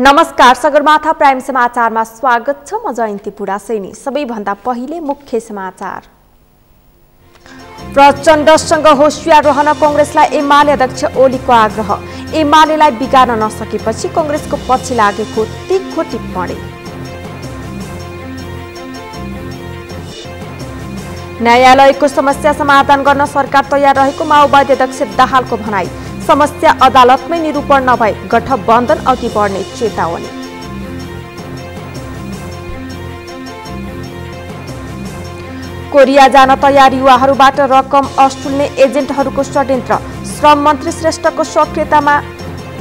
नमस्कार, सगरमाथा प्राइम समाचारमा स्वागत छ। म जयन्ती पुडासैनी। सबैभन्दा पहिले मुख्य समाचार। प्रचण्डसँग होशियार रहन कांग्रेसलाई एमाले अध्यक्ष ओलीको आग्रह। एमालेलाई बिगार्न नसकेपछि कांग्रेसको पछि लागेको तीखो टिप्पणी। न्यायालयको समस्या समाधान गर्न सरकार तयार रहेको माओवादी अध्यक्ष दाहालको भनाई। समस्या अदालतमै निरूपण नभए गठबन्धन अघि बढ्ने चेतावनी। कोरिया जान तयार युवाहरूबाट रकम असुल्ने एजेन्टहरूको षड्यन्त्र। श्रम मन्त्री श्रेष्ठको सक्रियतामा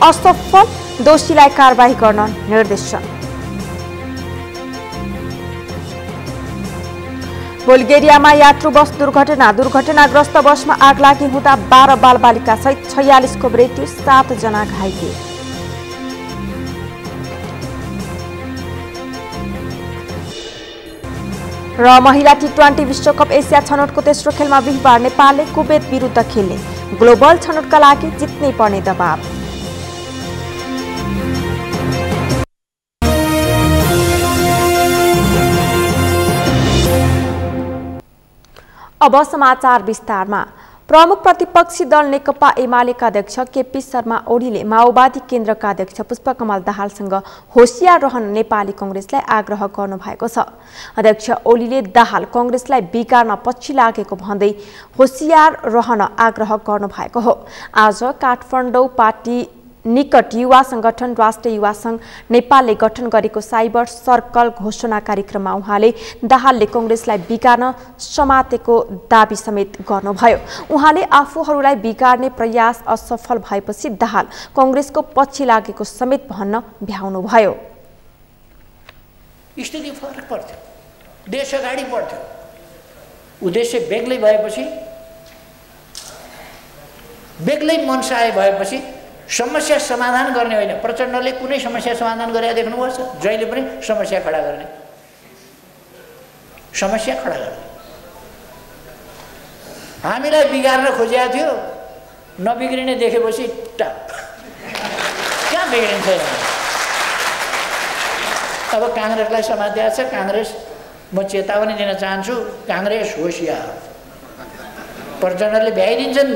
असफल, दोषीलाई कारबाही गर्न निर्देशन। बुल्गेरियामा यात्रु बस दुर्घटनाग्रस्त बसमा आग लागि हुँदा 12 बालबालिका सहित 46 को मृत्यु, 7 जना घाइते। र महिला टी20 विश्वकप एसिया छनौटको तेस्रो खेलमा बिहीबार नेपालले कुवेत विरुद्ध खेल्ने। ग्लोबल छनौटका लागि जित्नै पर्ने दबाव। अब समाचार विस्तारमा। प्रमुख प्रतिपक्षी दल नेकपा एमालेका अध्यक्ष केपी शर्मा ओलीले माओवादी केन्द्रका अध्यक्ष पुष्पकमल दाहालसँग होशियार रहन नेपाली कांग्रेसलाई आग्रह गर्नुभएको छ। अध्यक्ष ओलीले दाहाल कांग्रेसलाई बिगार्न पछि लागेको भन्दै होशियार रहन आग्रह गर्नुभएको हो। आज काठमाडौँ पार्टी निकट युवा संगठन राष्ट्रिय युवा संघ नेपालले गठन गरेको साइबर सर्कल घोषणा कार्यक्रममा उहाँले दाहालले कांग्रेसलाई बिगार्न समातेको दाबी समेत गर्नुभयो। उहाँले आफूहरूलाई बिगार्ने प्रयास असफल भएपछि दाहाल कांग्रेसको पछि लागेको समेत भन्न भ्याउनुभयो। स्थिति फरक पर्थ्यो, देश अगाडि बढ्थ्यो। उद्देश्य बेग्लै भएपछि, बेग्लै मनसाय भएपछि समस्या समाधान गर्ने होइन। प्रचण्डले कुनै समस्या समाधान गरेर देख्नुभएको छ? जहिले पनि समस्या खडा गर्ने, समस्या खडा गर्ने। हामीलाई बिगार्न खोजेको थियो, नबिग्रिने देखेपछि कहाँ बिग्रिन्छ? अब कांग्रेसलाई समातेको छ। कांग्रेस, म चेतावनी दिन चाहन्छु, कांग्रेस होशियार। प्रचण्डले भ्याइदिन्छन्।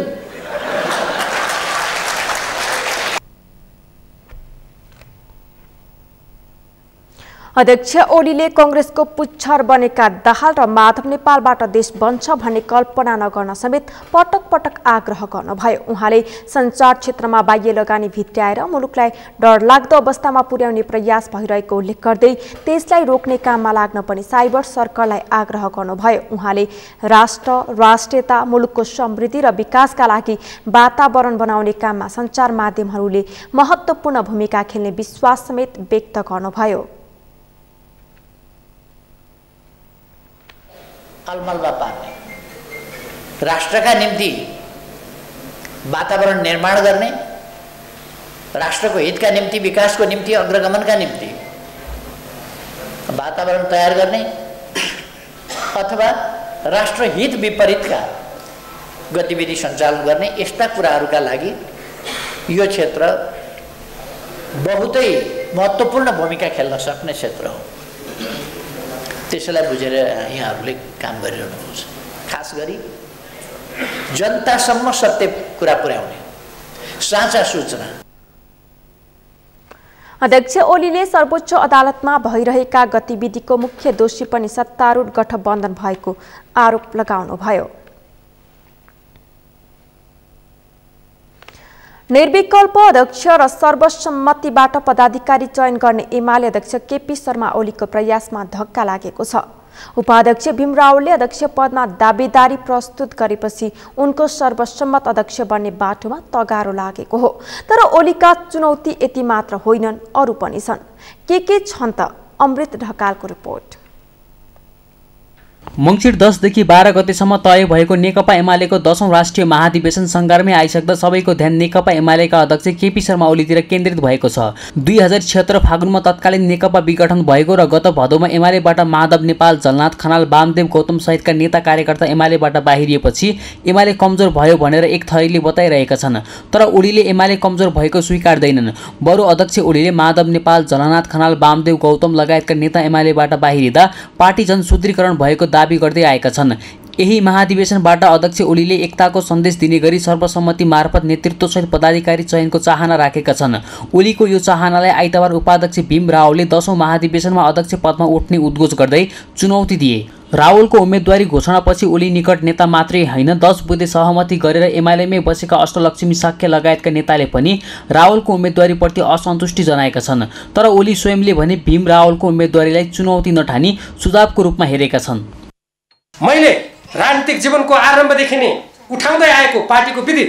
अध्यक्ष ओलीले कांग्रेसको पुच्छर बनेका दाहाल र माधव नेपालबाट देश बन्छ भन्ने कल्पना नगर्न समेत पटक पटक आग्रह गर्नुभयो। उहाँले सञ्चार क्षेत्रमा बाह्य लगानी भित्र्याएर मुलुकलाई डरलाग्दो अवस्थामा पुर्याउने प्रयास भइरहेको उल्लेख गर्दै त्यसलाई रोक्ने काममा लाग्न पनि साइबर सर्कललाई आग्रह गर्नुभयो। उहाँले राष्ट्रियता, मुलुकको समृद्धि र विकासका लागि वातावरण बनाउने काममा सञ्चार माध्यमहरूले महत्त्वपूर्ण भूमिका खेल्ने विश्वास समेत व्यक्त गर्नुभयो। अलमलमा पार्ने, राष्ट्रका निम्ति वातावरण निर्माण गर्ने, राष्ट्रको हितका निम्ति, विकासको निम्ति, अग्रगमनका निम्ति वातावरण तयार गर्ने अथवा राष्ट्रहित विपरीतका गतिविधि सञ्चालन गर्ने, यस्ता कुराहरूका लागि यो क्षेत्र बहुतै महत्त्वपूर्ण भूमिका खेल्न सक्ने क्षेत्र हो। त्यसैलाई बुझेर यहाँहरूले काम गरिरहनु छ। खास गरी जनतासम्म सत्य कुरा पुर्याउने, साँचा सूचना। अध्यक्ष ओलीले सर्वोच्च अदालतमा भइरहेका गतिविधिको मुख्य दोषी पनि सत्तारूढ गठबन्धन भएको आरोप लगाउनुभयो। निर्विकल्प अध्यक्ष र सर्वसम्मतिबाट पदाधिकारी चयन गर्ने एमाले अध्यक्ष केपी शर्मा ओलीको प्रयासमा धक्का लागेको छ। उपाध्यक्ष भीम रावलले अध्यक्ष पदमा दावेदारी प्रस्तुत गरेपछि उनको सर्वसम्मत अध्यक्ष बन्ने बाटोमा तगारो लागेको हो। तर ओलीका चुनौती यति मात्र होइनन्, अरू पनि छन्। के छन् त? अमृत ढकालको रिपोर्ट। मङ्सिर 10 देखि 12 गतेसम्म तय भएको नेकपा एमालेको 10औं राष्ट्रिय महाधिवेशन सङ्घारमै आइसक्दा सबैको ध्यान नेकपा एमालेका अध्यक्ष केपी शर्मा ओलीतिर केन्द्रित भएको छ। 2076 फागुनमा तत्कालीन नेकपा विघटन भएको र गत भदौमा एमालेबाट माधव नेपाल, झलनाथ खनाल, वामदेव गौतम सहितका नेता कार्यकर्ता एमालेबाट बाहिरिएपछि एमाले कमजोर भयो भनेर एक थरीले बताइरहेका छन्। तर ओलीले एमाले कमजोर भएको स्वीकार्दैनन्। बरु अध्यक्ष ओलीले माधव नेपाल, झलनाथ खनाल, वामदेव गौतम लगायतका नेता एमालेबाट बाहिरिँदा पार्टी झन सुदृढीकरण भएको दाबी गर्दै आएका छन्। यही महाधिवेशनबाट अध्यक्ष ओलीले एकताको सन्देश दिने गरी सर्वसम्मति मार्फत नेतृत्वसहित पदाधिकारी चयनको चाहना राखेका छन्। ओलीको यो चाहनालाई आइतबार उपाध्यक्ष भीम रावलले 10औं महाधिवेशनमा अध्यक्ष पदमा उठ्ने उद्घोष गर्दै चुनौती दिए। रावलको उम्मेदवारी घोषणापछि ओली निकट नेता मात्रै होइन 10 बुँदे सहमति गरेर एमालेमै बसेका अष्टलक्ष्मी साक्य लगायतका नेताले पनि रावलको उम्मेदवारीप्रति असन्तुष्टि जनाएका छन्। तर ओली स्वयंले भने भीम रावलको उम्मेदवारीलाई चुनौती नठानी सुझावको रूपमा हेरेका छन्। मैले राजनीतिक जीवनको आरम्भदेखि नै उठाउँदै आएको पार्टीको विधि,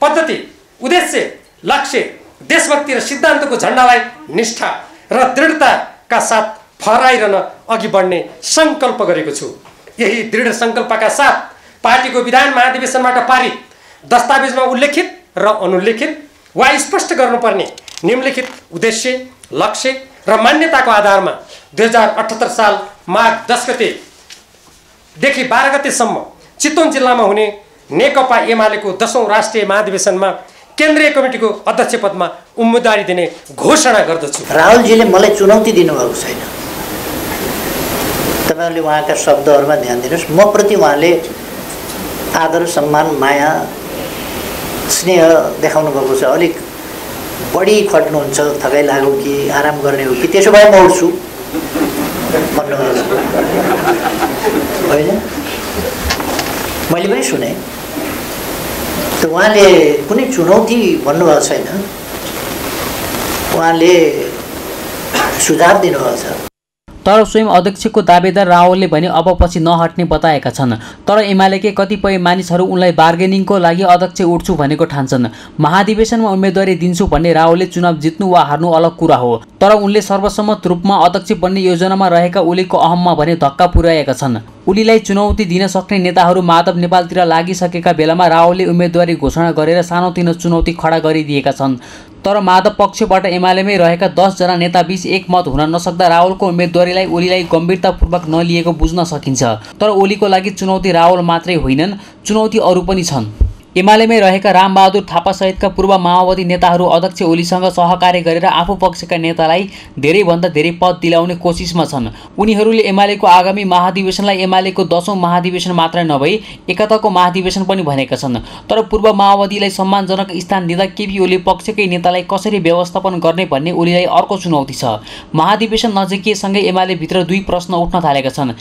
पद्धति, उद्देश्य, लक्ष्य, देशभक्ति र सिद्धान्तको झण्डालाई निष्ठा र दृढताका साथ फहराइरहन अघि बढ्ने सङ्कल्प गरेको छु। यही दृढ सङ्कल्पका साथ पार्टीको विधान महाधिवेशनबाट पारित दस्तावेजमा उल्लेखित र अनुल्लेखित वा स्पष्ट गर्नुपर्ने निम्नलिखित उद्देश्य, लक्ष्य र मान्यताको आधारमा 2078 साल माघ 10 गतेदेखि 12 गतेसम्म चितवन जिल्लामा हुने नेकपा एमालेको 10औं राष्ट्रिय महाधिवेशनमा केन्द्रीय कमिटीको अध्यक्ष पदमा उम्मेदवारी दिने घोषणा गर्दछु। राहुलजीले मलाई चुनौती दिनुभएको छैन। तपाईँहरूले उहाँका शब्दहरूमा ध्यान दिनुहोस्। म प्रति उहाँले आदर, सम्मान, माया, स्नेह देखाउनु भएको छ। अलिक बढी खट्नुहुन्छ, थकाइ लाग्यो कि आराम गर्ने हो कि त्यसो भए म उठ्छु भन्नुभएको होइन। मैले पनि सुने। त उहाँले कुनै चुनौती भन्नुभएको छैन, उहाँले सुझाव दिनुभएको छ। तर स्वयं अध्यक्षको दावेदार रावलले भने अब पछि नहट्ने बताएका छन्। तर एमालेकै कतिपय मानिसहरू उनलाई बार्गेनिङको लागि अध्यक्ष उठ्छु भनेको ठान्छन्। महाधिवेशनमा उम्मेदवारी दिन्छु भन्ने रावलले चुनाव जित्नु वा हार्नु अलग कुरा हो। तर उनले सर्वसम्मत रूपमा अध्यक्ष बन्ने योजनामा रहेका ओलीको अहममा भने धक्का पुर्याएका छन्। ओलीलाई चुनौती दिन सक्ने नेताहरू माधव नेपालतिर लागिसकेका बेलामा रावलले उम्मेदवारी घोषणा गरेर सानोतिनो चुनौती खडा गरिदिएका छन्। तर माधव पक्षबाट एमालेमै रहेका 10 जना नेताबीच एकमत हुन नसक्दा रावलको उम्मेदवारीलाई ओलीलाई गम्भीरतापूर्वक नलिएको बुझ्न सकिन्छ। तर ओलीको लागि चुनौती रावल मात्रै होइनन्, चुनौती अरू पनि छन्। एमालेमै रहेका रामबहादुर थापा सहितका पूर्व माओवादी नेताहरू अध्यक्ष ओलीसँग सहकार्य गरेर आफू पक्षका नेतालाई धेरैभन्दा धेरै पद दिलाउने कोसिसमा छन्। उनीहरूले एमालेको आगामी महाधिवेशनलाई एमालेको 10औं महाधिवेशन मात्र नभई एकताको महाधिवेशन पनि भनेका छन्। तर पूर्व माओवादीलाई सम्मानजनक स्थान दिँदा केपी ओली पक्षकै नेतालाई कसरी व्यवस्थापन गर्ने भन्ने ओलीलाई अर्को चुनौती छ। महाधिवेशन नजिकिएसँगै एमाले भित्र 2 प्रश्न उठ्न थालेका छन्।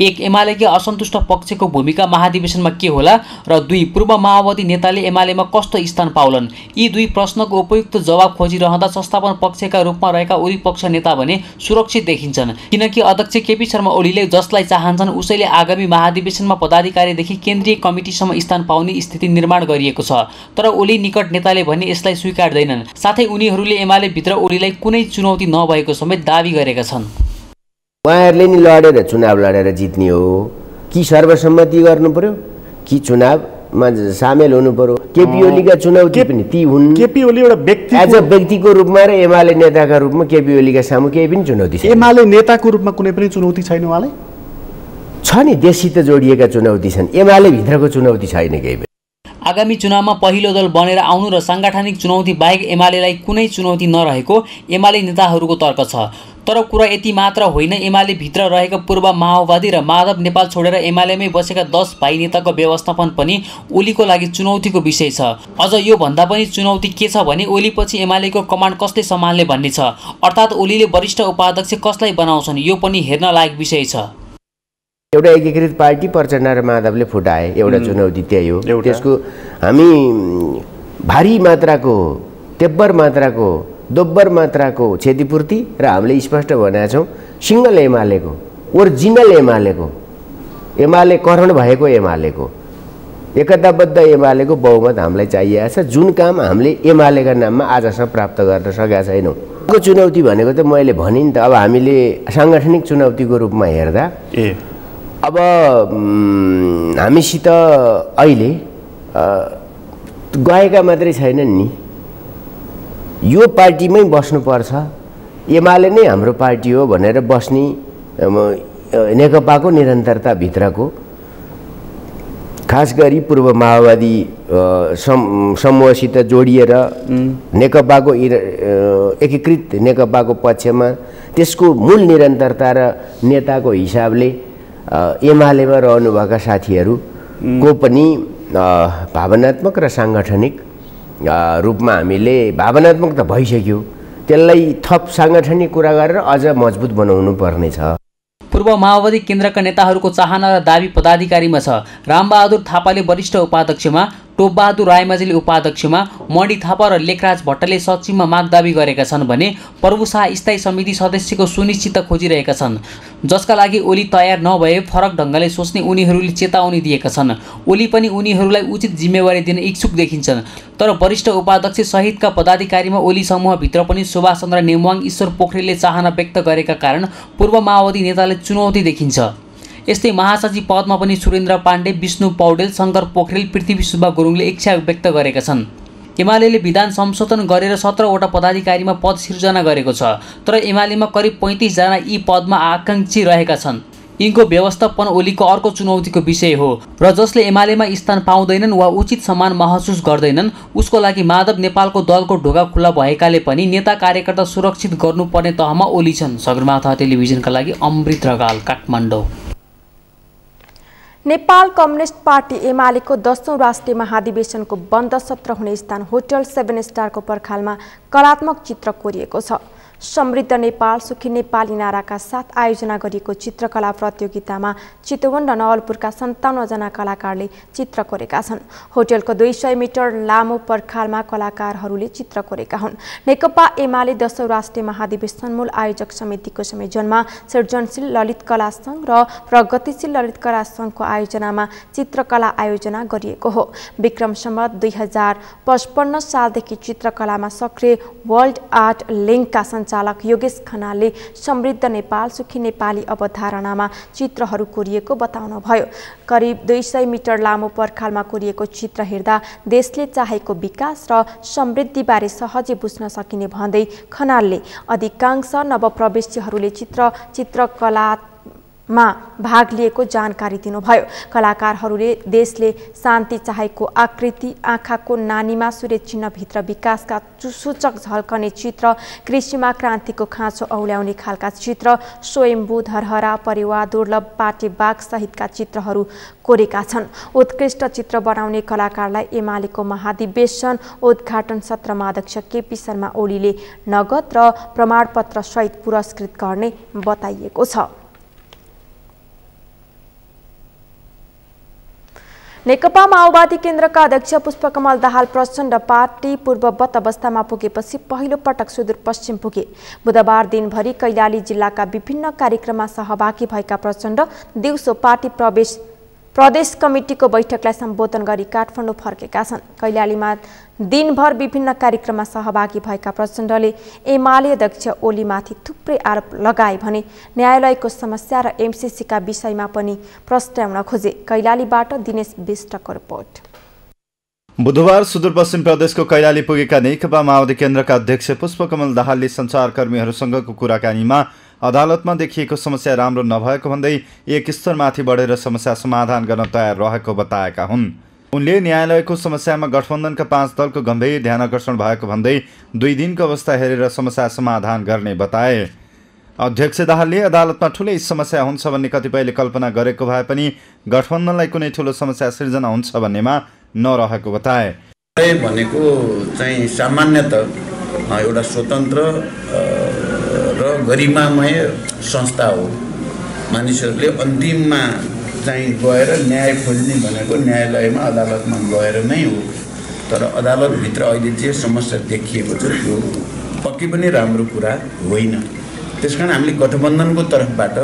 1. एमालेकै असन्तुष्ट पक्षको भूमिका महाधिवेशनमा के होला र 2. पूर्व माओवादी नेताले एमालेमा कस्तो स्थान पाउलान्। यी 2 प्रश्नको उपयुक्त जवाब खोजिरहँदा संस्थापन पक्षका रूपमा रहेका ओली पक्ष नेता भने सुरक्षित देखिन्छन्, किनकि अध्यक्ष केपी शर्मा ओलीले जसलाई चाहन्छन् उसैले आगामी महाधिवेशनमा पदाधिकारीदेखि केन्द्रीय कमिटीसम्म स्थान पाउने स्थिति निर्माण गरिएको छ। तर ओली निकट नेताले भने यसलाई स्वीकार्दैनन्। साथै उनीहरूले एमाले भित्र ओलीलाई कुनै चुनौती नभएको समेत दाबी गरेका छन्। उहाँहरूले नि लडेर चुनाव लडेर जित्ने हो कि सर्वसम्मति गर्नु पर्यो कि चुनावमा सामेल हुनु पर्यो। केपी ओलीका चुनौती पनि ती हुन्। केपी ओली एउटा व्यक्ति एज अ व्यक्तिको रूपमा र एमाले नेताका रूपमा केपी ओलीका सामु केही पनि चुनौती छैन। एमाले नेताको रूपमा कुनै पनि चुनौती छैन उहाँलाई? छ नि, देशसित जोडिएका चुनौती छन्, एमाले भित्रको चुनौती छैन केही पनि। आगामी चुनावमा पहिलो दल बनेर आउनु र सांगठनिक चुनौती बाहेक एमालेलाई कुनै चुनौती नरहेको एमाले नेताहरूको तर्क छ। तर कुरा यति मात्र होइन, एमाले भित्र रहेका पूर्व माओवादी र माधव नेपाल छोडेर एमालेमै बसेका 10 भाइ नेताको व्यवस्थापन पनि ओलीको लागि चुनौतीको विषय छ। अझ यो भन्दा पनि चुनौती के छ भने ओलीपछि एमालेको कमान्ड कसले सम्हाल्ने भन्ने छ। अर्थात् ओलीले वरिष्ठ उपाध्यक्ष कसलाई बनाउँछन् यो पनि हेर्न लायक विषय छ। एउटा एकीकृत पार्टी प्रचण्ड र माधवले फुटाए, एउटा चुनौती त्यही हो। त्यसको हामी भारी मात्राको, तेब्बर मात्राको, दोब्बर मात्राको क्षतिपूर्ति र हामीले स्पष्ट भनेका छौँ सिङ्गल एमालेको, ओरिजिनल एमालेको, एमाले करण भएको एमालेको, एकताबद्ध एमालेको बहुमत हामीलाई चाहिएको छ। जुन काम हामीले एमालेका नाममा आजसम्म प्राप्त गर्न सकेका छैनौँ। अर्को चुनौती भनेको त मैले भने नि त, अब हामीले साङ्गठनिक चुनौतीको रूपमा हेर्दा अब हामीसित अहिले गएका मात्रै छैनन् नि, यो पार्टीमै बस्नुपर्छ, एमाले नै हाम्रो पार्टी हो भनेर बस्ने नेकपाको निरन्तरताभित्रको खास गरी पूर्व माओवादी समूहसित जोडिएर नेकपाको एकीकृत नेकपाको पक्षमा त्यसको मूल निरन्तरता र नेताको हिसाबले एमालेमा रहनुभएका साथीहरूको पनि भावनात्मक र साङ्गठनिक रूपमा हामीले भावनात्मक त भइसक्यो, त्यसलाई थप साङ्गठनिक कुरा गरेर अझ मजबुत बनाउनु पर्नेछ। पूर्व माओवादी केन्द्रका नेताहरूको चाहना र दाबी पदाधिकारीमा छ। रामबहादुर थापाले वरिष्ठ उपाध्यक्षमा, टोपबहादुर रायमाझीले उपाध्यक्षमा, मणि थापा र लेखराज भट्टले सचिवमा माग दाबी गरेका छन् भने प्रभु शाह स्थायी समिति सदस्यको सुनिश्चित खोजिरहेका छन्, जसका लागि ओली तयार नभए फरक ढङ्गले सोच्ने उनीहरूले चेतावनी दिएका छन्। ओली पनि उनीहरूलाई उचित जिम्मेवारी दिन इच्छुक देखिन्छन्, तर वरिष्ठ उपाध्यक्ष सहितका पदाधिकारीमा ओली समूहभित्र पनि सुभाष चन्द्र नेमवाङ, ईश्वर पोखरेलले चाहना व्यक्त गरेका कारण पूर्व माओवादी नेताले चुनौती देखिन्छ। यस्तै महासचिव पदमा पनि सुरेन्द्र पाण्डे, विष्णु पौडेल, शङ्कर पोखरेल, पृथ्वी सुब्बा गुरुङले इच्छा व्यक्त गरेका छन्। एमाले विधान संशोधन गरेर 17वटा पदाधिकारीमा पद सिर्जना गरेको छ, तर एमालेमा करिब 35 जना यी पदमा आकाङ्क्षी रहेका छन्। यिनको व्यवस्थापन ओलीको अर्को चुनौतीको विषय हो र जसले एमालेमा स्थान पाउँदैनन् वा उचित सम्मान महसुस गर्दैनन् उसको लागि माधव नेपालको दलको ढोका खुल्ला भएकाले पनि नेता कार्यकर्ता सुरक्षित गर्नुपर्ने तहमा ओली छन्। सगरमाथा टेलिभिजनका लागि अमृत रगाल, काठमाडौँ। नेपाल कम्युनिस्ट पार्टी एमालेको 10औं राष्ट्रिय महाधिवेशनको बन्द सत्र हुने स्थान होटल 7 स्टारको पर्खालमा कलात्मक चित्र कोरिएको छ। समृद्ध नेपाल सुखी नेपाली नाराका साथ आयोजना गरिएको चित्रकला प्रतियोगितामा चितवन र नवलपुरका 57 जना कलाकारले चित्र कोरेका छन्। होटलको 200 मिटर लामो पर्खालमा कलाकारहरूले चित्र कोरेका हुन्। नेकपा एमाले 10औं राष्ट्रिय महाधिवेशन मूल आयोजक समितिको संयोजनमा सृजनशील ललित कला संघ र प्रगतिशील ललित कला संघको आयोजनामा चित्रकला आयोजना गरिएको हो। विक्रम सम्वत 2055 सालदेखि चित्रकलामा सक्रिय वर्ल्ड आर्ट लिङ्कका सञ्चालक योगेश खनालले समृद्ध नेपाल सुखी नेपाली अवधारणामा चित्रहरू कोरिएको बताउनुभयो। करिब 200 मिटर लामो पर्खालमा कोरिएको चित्र हेर्दा देशले चाहेको विकास र समृद्धिबारे सहजै बुझ्न सकिने भन्दै खनालले अधिकांश नवप्रवेशीहरूले चित्रकलामा भाग लिएको जानकारी दिनुभयो। कलाकारहरूले देशले शान्ति चाहेको आकृति, आँखाको नानीमा सूर्य चिन्हभित्र विकासका सूचक झल्कने चित्र, कृषिमा क्रान्तिको खाँचो औल्याउने खालका चित्र, स्वयम्भू धरहरा, परिवार, दुर्लभ पाटे बाघ सहितका चित्रहरू कोरेका छन्। उत्कृष्ट चित्र बनाउने कलाकारलाई एमालेको महाधिवेशन उद्घाटन सत्रमा अध्यक्ष केपी शर्मा ओलीले नगद र प्रमाणपत्र सहित पुरस्कृत गर्ने बताइएको छ। नेकपा माओवादी केन्द्रका अध्यक्ष पुष्पकमल दाहाल प्रचण्ड पार्टी पूर्ववत अवस्थामा पुगेपछि पहिलो पटक सुदूरपश्चिम पुगे। बुधबार दिनभरि कैलाली जिल्लाका विभिन्न कार्यक्रममा सहभागी भएका प्रचण्ड दिउँसो पार्टी प्रदेश कमिटीको बैठकलाई सम्बोधन गरी काठमाडौँ फर्केका छन्। कैलालीमा दिनभर विभिन्न कार्यक्रममा सहभागी भएका प्रचण्डले एमाले अध्यक्ष ओलीमाथि थुप्रै आरोप लगाए भने न्यायालयको समस्या र एमसीसीका विषयमा पनि प्रस्ट्याउन खोजे। कैलालीबाट दिनेश विष्टको रिपोर्ट। बुधबार सुदूरपश्चिम प्रदेशको कैलाली पुगेका नेकपा माओवादी केन्द्रका अध्यक्ष पुष्पकमल दाहालले सञ्चारकर्मीहरूसँगको कुराकानीमा अदालतमा देखिएको समस्या राम्रो नभएको भन्दै एक स्तरमाथि बढेर समस्या समाधान गर्न तयार रहेको बताएका हुन्। उनले न्यायालयको समस्यामा गठबन्धनका 5 दलको गम्भीर ध्यानकर्षण भएको भन्दै 2 दिनको अवस्था हेरेर समस्या समाधान गर्ने बताए। अध्यक्ष दाहालले अदालतमा ठुलै समस्या हुन्छ भन्ने कतिपयले कल्पना गरेको भए पनि गठबन्धनलाई कुनै ठुलो समस्या सिर्जना हुन्छ भन्नेमा नरहेको बताए। भनेको चाहिँ सामान्यतः एउटा स्वतन्त्र र गरिमामय संस्था हो। मानिसहरूले अन्तिममा चाहिँ गएर न्याय खोज्ने भनेको न्यायालयमा अदालतमा गएर नै हो। तर अदालतभित्र अहिले जे समस्या देखिएको छ त्यो पक्कै पनि राम्रो कुरा होइन। त्यसकारण हामीले गठबन्धनको तर्फबाट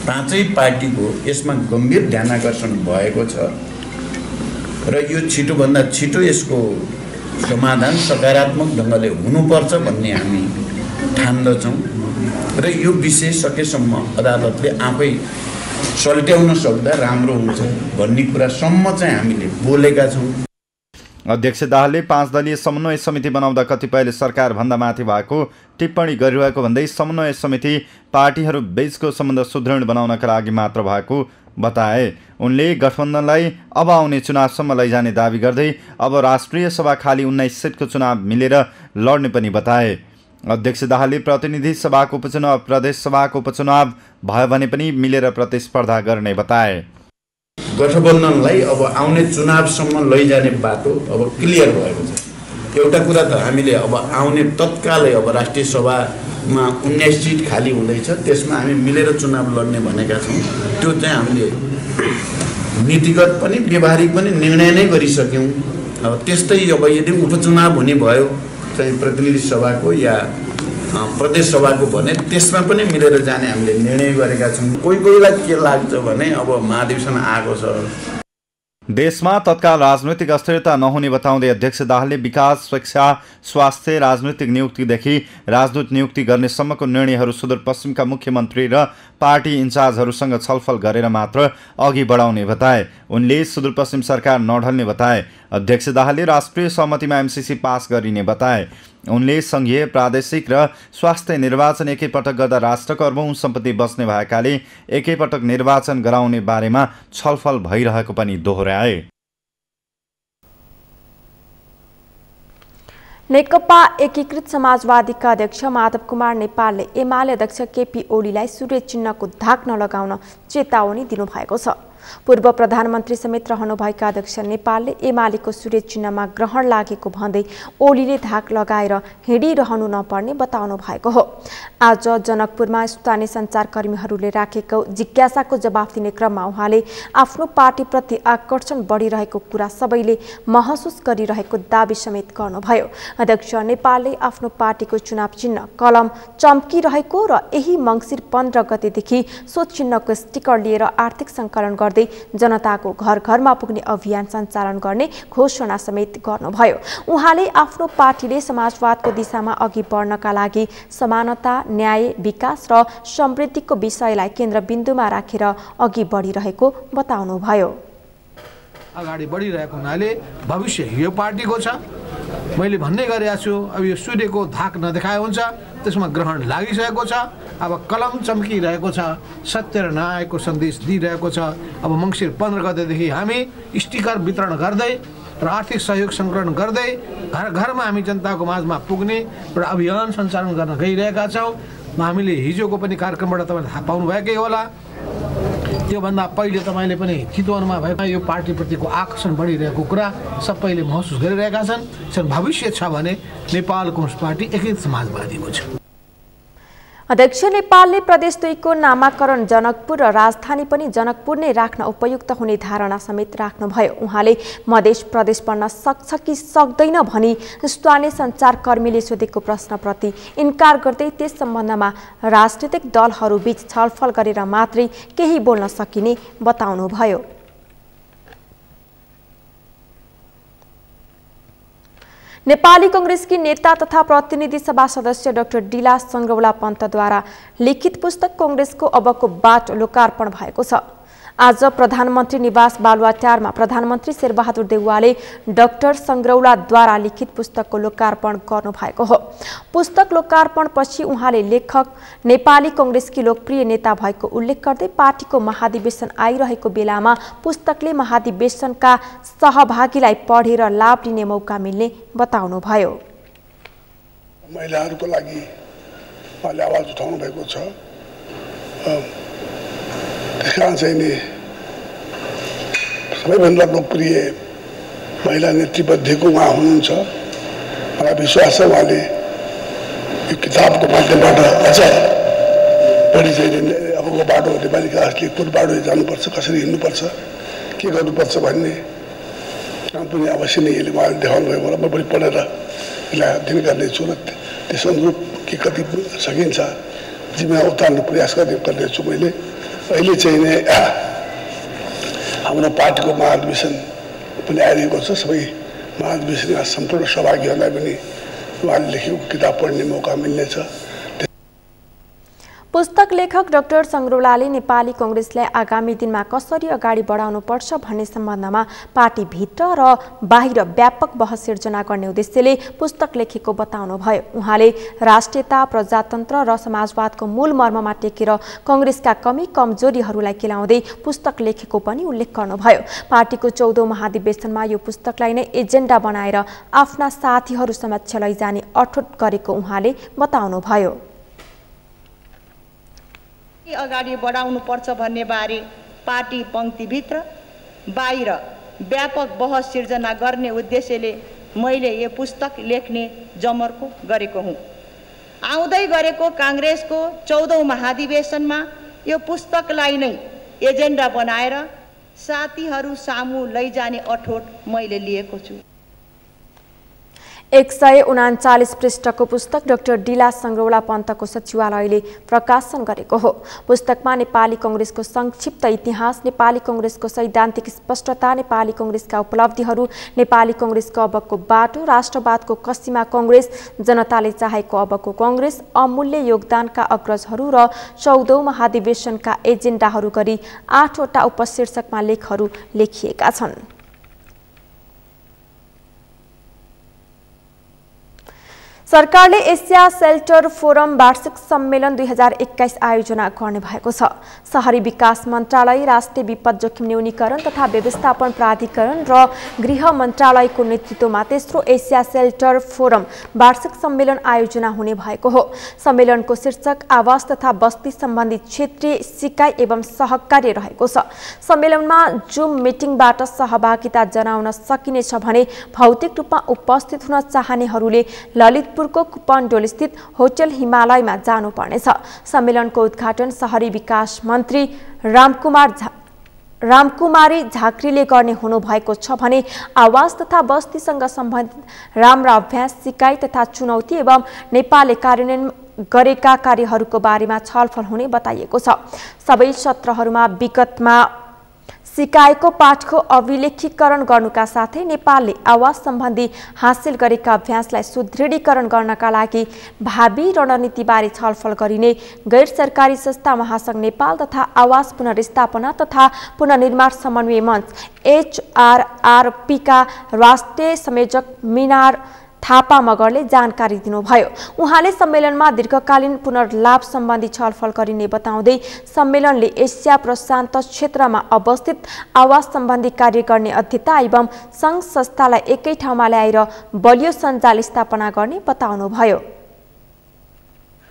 5 पार्टीको यसमा गम्भीर ध्यानाकर्षण भएको छ र यो छिटोभन्दा छिटो यसको समाधान सकारात्मक ढङ्गले हुनुपर्छ भन्ने हामी ठान्दछौँ र यो विषय सकेसम्म अदालतले आफै सल्ट्याउन सक्दा राम्रो हुन्छ भन्ने कुरासम्म चाहिँ हामीले बोलेका छौँ। अध्यक्ष दाहालले 5 दलीय समन्वय समिति बनाउँदा कतिपयले सरकारभन्दा माथि भएको टिप्पणी गरिरहेको भन्दै समन्वय समिति पार्टीहरू बीचको सम्बन्ध सुदृढ बनाउनका लागि मात्र भएको बताए। उनले गठबन्धनलाई अब आउने चुनावसम्म लैजाने दावी गर्दै अब राष्ट्रिय सभा खाली 19 सिटको चुनाव मिलेर लड्ने पनि बताए। अध्यक्ष दाहालले प्रतिनिधि सभाको उपचुनाव प्रदेश सभाको उपचुनाव भयो भने पनि मिलेर प्रतिस्पर्धा गर्ने बताए। गठबन्धनलाई अब आउने चुनावसम्म लैजाने बाटो अब क्लियर भएको छ। एउटा कुरा त हामीले अब आउने तत्कालै अब राष्ट्रिय सभामा 19 सिट खाली हुँदैछ, त्यसमा हामी मिलेर चुनाव लड्ने भनेका छौँ। त्यो चाहिँ हामीले नीतिगत पनि व्यवहारिक पनि निर्णय नै गरिसक्यौँ। अब त्यस्तै अब यदि उपचुनाव हुने भयो चाहिँ प्रतिनिधि सभाको या प्रदेश सभाको भने त्यसमा पनि मिलेर जाने हामीले निर्णय गरेका छौँ। कोहीलाई के लाग्छ भने अब महाधिवेशन आएको छ। देशमा तत्काल राजनैतिक अस्थिरता नहुने बताउँदै अध्यक्ष दाहालले विकास, शिक्षा, स्वास्थ्य, राजनैतिक नियुक्तिदेखि राजदूत नियुक्ति गर्नेसम्मको निर्णयहरू सुदूरपश्चिमका मुख्यमन्त्री र पार्टी इन्चार्जहरूसँग छलफल गरेर मात्र अघि बढाउने बताए। उनले सुदूरपश्चिम सरकार नढल्ने बताए। अध्यक्ष दाहालले राष्ट्रिय सहमतिमा एमसीसी पास गरिने बताए। उनले सङ्घीय, प्रादेशिक र स्वास्थ्य निर्वाचन एकैपटक गर्दा राष्ट्रको अर्बौं सम्पत्ति बस्ने भएकाले एकैपटक निर्वाचन गराउने बारेमा छलफल भइरहेको पनि दोहोर्याए। नेकपा एकीकृत समाजवादीका अध्यक्ष माधव कुमार नेपालले एमाले अध्यक्ष केपी ओलीलाई सूर्य चिन्हको धाक नलगाउन चेतावनी दिनुभएको छ। पूर्व प्रधानमन्त्री समेत रहनुभएका अध्यक्ष नेपालले एमालेको सूर्य चिन्हमा ग्रहण लागेको भन्दै ओलीले धाक लगाएर हिँडिरहनु नपर्ने बताउनु भएको हो। आज जनकपुरमा स्थानीय सञ्चारकर्मीहरूले राखेको जिज्ञासाको जवाफ दिने क्रममा उहाँले आफ्नो पार्टीप्रति आकर्षण बढिरहेको कुरा सबैले महसुस गरिरहेको दावी समेत गर्नुभयो। अध्यक्ष नेपालले आफ्नो पार्टीको चुनाव चिन्ह कलम चम्किरहेको र यही मङ्सिर 15 गतेदेखि सो चिन्हको स्टिकर लिएर आर्थिक सङ्कलन गर्दै जनताको घर घरमा पुग्ने अभियान सञ्चालन गर्ने घोषणा समेत गर्नुभयो। उहाँले आफ्नो पार्टीले समाजवादको दिशामा अघि बढ्नका लागि समानता, न्याय, विकास र समृद्धिको विषयलाई केन्द्रबिन्दुमा राखेर अघि बढिरहेको बताउनुभयो। अगाडि बढिरहेको हुनाले भविष्य यो पार्टीको छ। मैले भन्ने गरेको छु, अब यो सूर्यको धाक नदेखाए हुन्छ, त्यसमा ग्रहण लागिसकेको छ। अब कलम चम्किरहेको छ, सत्य र न्यायको सन्देश दिइरहेको छ। अब मङ्सिर 15 गतेदेखि हामी स्टिकर वितरण गर्दै र आर्थिक सहयोग सङ्कलन गर्दै घर घरमा हामी जनताको माझमा पुग्ने एउटा अभियान सञ्चालन गर्न गइरहेका छौँ। हामीले हिजोको पनि कार्यक्रमबाट तपाईँले थाहा पाउनुभएकै होला। त्योभन्दा पहिले तपाईँले पनि चितवनमा भएको यो पार्टीप्रतिको आकर्षण बढिरहेको कुरा सबैले महसुस गरिरहेका छन्। भविष्य छ भने नेपाल कम्युनिस्ट पार्टी एकीकृत समाजवादीको छ। अध्यक्ष नेपालले प्रदेश 2 को नामाकरण जनकपुर र राजधानी पनि जनकपुर नै राख्न उपयुक्त हुने धारणा समेत राख्नुभयो। उहाँले मधेस प्रदेश बन्न सक्छ कि सक्दैन भनी स्थानीय सञ्चारकर्मीले सोधेको प्रश्नप्रति इन्कार गर्दै त्यस सम्बन्धमा राजनीतिक दलहरूबीच छलफल गरेर मात्रै केही बोल्न सकिने बताउनुभयो। नेपाली कांग्रेसकी नेता तथा प्रतिनिधि सभा सदस्य डाक्टर डिला संग्रौला पन्तद्वारा लिखित पुस्तक कांग्रेसको अबको बाटो लोकार्पण भएको छ। आज प्रधानमन्त्री निवास बालुवाटारमा प्रधानमन्त्री शेरबहादुर देउवाले डाक्टर संग्रौलाद्वारा लिखित पुस्तकको लोकार्पण गर्नुभएको हो। पुस्तक लोकार्पणपछि उहाँले लेखक नेपाली कांग्रेसकी लोकप्रिय नेता भएको उल्लेख गर्दै पार्टीको महाधिवेशन आइरहेको बेलामा पुस्तकले महाधिवेशनका सहभागीलाई पढेर लाभ लिने मौका मिल्ने बताउनुभयो। महिलाहरूको लागि उहाँले आवाज उठाउनु भएको छ। त्यसकारण चाहिँ नि सबैभन्दा लोकप्रिय महिला नेतृत्वको उहाँ हुनुहुन्छ। मलाई विश्वास छ उहाँले यो किताबको माध्यमबाट अझ बढी चाहिँ अबको बाटो नेपाली कांग्रेसले कुन बाटो जानुपर्छ, कसरी हिँड्नुपर्छ, के गर्नुपर्छ भन्ने काम पनि अवश्य नै यसले उहाँले देखाउनु भएको होला। म पनि पढेर यसलाई अध्ययन गर्नेछु र त्यस अनुरूप के कति सकिन्छ जिम्मेवारी उतार्ने प्रयास गर्नेछु मैले। अहिले चाहिँ नै हाम्रो पार्टीको महाधिवेशन पनि आइरहेको छ। सबै महाधिवेशनका सम्पूर्ण सहभागीहरूलाई पनि उहाँले लेखेको किताब पढ्ने मौका मिल्नेछ। पुस्तक लेखक डाक्टर संग्रौलाले नेपाली कांग्रेसलाई आगामी दिनमा कसरी अगाडि बढाउनुपर्छ भन्ने सम्बन्धमा पार्टीभित्र र बाहिर व्यापक बहस सिर्जना गर्ने उद्देश्यले पुस्तक लेखेको बताउनुभयो। उहाँले राष्ट्रियता, प्रजातन्त्र र समाजवादको मूल मर्ममा टेकेर कांग्रेसका कमी कमजोरीहरूलाई केलाउँदै पुस्तक लेखेको पनि उल्लेख गर्नुभयो। पार्टीको 14औं महाधिवेशनमा यो पुस्तकलाई नै एजेन्डा बनाएर आफ्ना साथीहरू समक्ष लैजाने अठोट गरेको उहाँले बताउनुभयो। अगाडि बढाउनु पर्छ भन्ने बारे पार्टी पंक्तिभित्र बाहिर व्यापक बहस सिर्जना गर्ने उद्देश्यले मैले यो पुस्तक लेख्ने जमर्को गरेको हुँ। आउँदै गरेको कांग्रेसको 14औं महाधिवेशनमा यो पुस्तकलाई नै एजेन्डा बनाएर साथीहरू सामु लैजाने अठोट मैले लिएको छु। 139 पृष्ठको पुस्तक डाक्टर डिला संग्रौला पन्तको सचिवालयले प्रकाशन गरेको हो। पुस्तकमा नेपाली कांग्रेसको संक्षिप्त इतिहास, नेपाली कांग्रेसको सैद्धान्तिक स्पष्टता, नेपाली कांग्रेसका उपलब्धिहरू, नेपाली कांग्रेसको अबको बाटो, राष्ट्रवादको कसीमा कांग्रेस, जनताले चाहेको अबको कांग्रेस, अमूल्य योगदानका अग्रजहरू र 14औं महाधिवेशनका एजेन्डाहरू गरी 8 वटा उपशीर्षकमा लेखहरू लेखिएका छन्। सरकारले एसिया सेल्टर फोरम वार्षिक सम्मेलन 2021 आयोजना गर्ने भएको छ। शहरी विकास मन्त्रालय, राष्ट्रिय विपद जोखिम न्यूनीकरण तथा व्यवस्थापन प्राधिकरण र गृह मन्त्रालयको नेतृत्वमा तेस्रो एसिया सेल्टर फोरम वार्षिक सम्मेलन आयोजना हुने भएको हो। सम्मेलनको शीर्षक आवास तथा बस्ती सम्बन्धी क्षेत्रीय सिकाइ एवं सहकार्य रहेको छ। सम्मेलनमा जुम मिटिङबाट सहभागिता जनाउन सकिनेछ भने भौतिक रूपमा उपस्थित हुन चाहनेहरूले ललितपुर को कुपनडोल स्थित होटल हिमालयमा जानुपर्नेछ। सम्मेलनको उद्घाटन शहरी विकास मन्त्री रामकुमारी झाँक्रीले गर्ने हुनुभएको छ भने आवास तथा बस्तीसँग सम्बन्धित राम्रा अभ्यास, सिकाइ तथा चुनौती एवं नेपालले कार्यान्वयन गरेका कार्यहरूको बारेमा छलफल हुने बताइएको छ। सबै सत्रहरूमा विगतमा सिकाएको पाठको अभिलेखीकरण गर्नुका साथै नेपालले आवास सम्बन्धी हासिल गरेका अभ्यासलाई सुदृढीकरण गर्नका लागि भावी रणनीतिबारे छलफल गरिने गैर सरकारी संस्था महासंघ नेपाल तथा आवास पुनर्स्थापना तथा पुनर्निर्माण समन्वय मञ्च HRRP का राष्ट्रिय संयोजक मिनार थापा मगरले जानकारी दिनुभयो। उहाँले सम्मेलनमा दीर्घकालीन पुनर्लाभ सम्बन्धी छलफल गरिने बताउँदै सम्मेलनले एसिया प्रशान्त क्षेत्रमा अवस्थित आवास सम्बन्धी कार्य गर्ने अध्येता एवं संघ संस्थालाई एकै ठाउँमा ल्याएर बलियो सञ्जाल स्थापना गर्ने बताउनुभयो।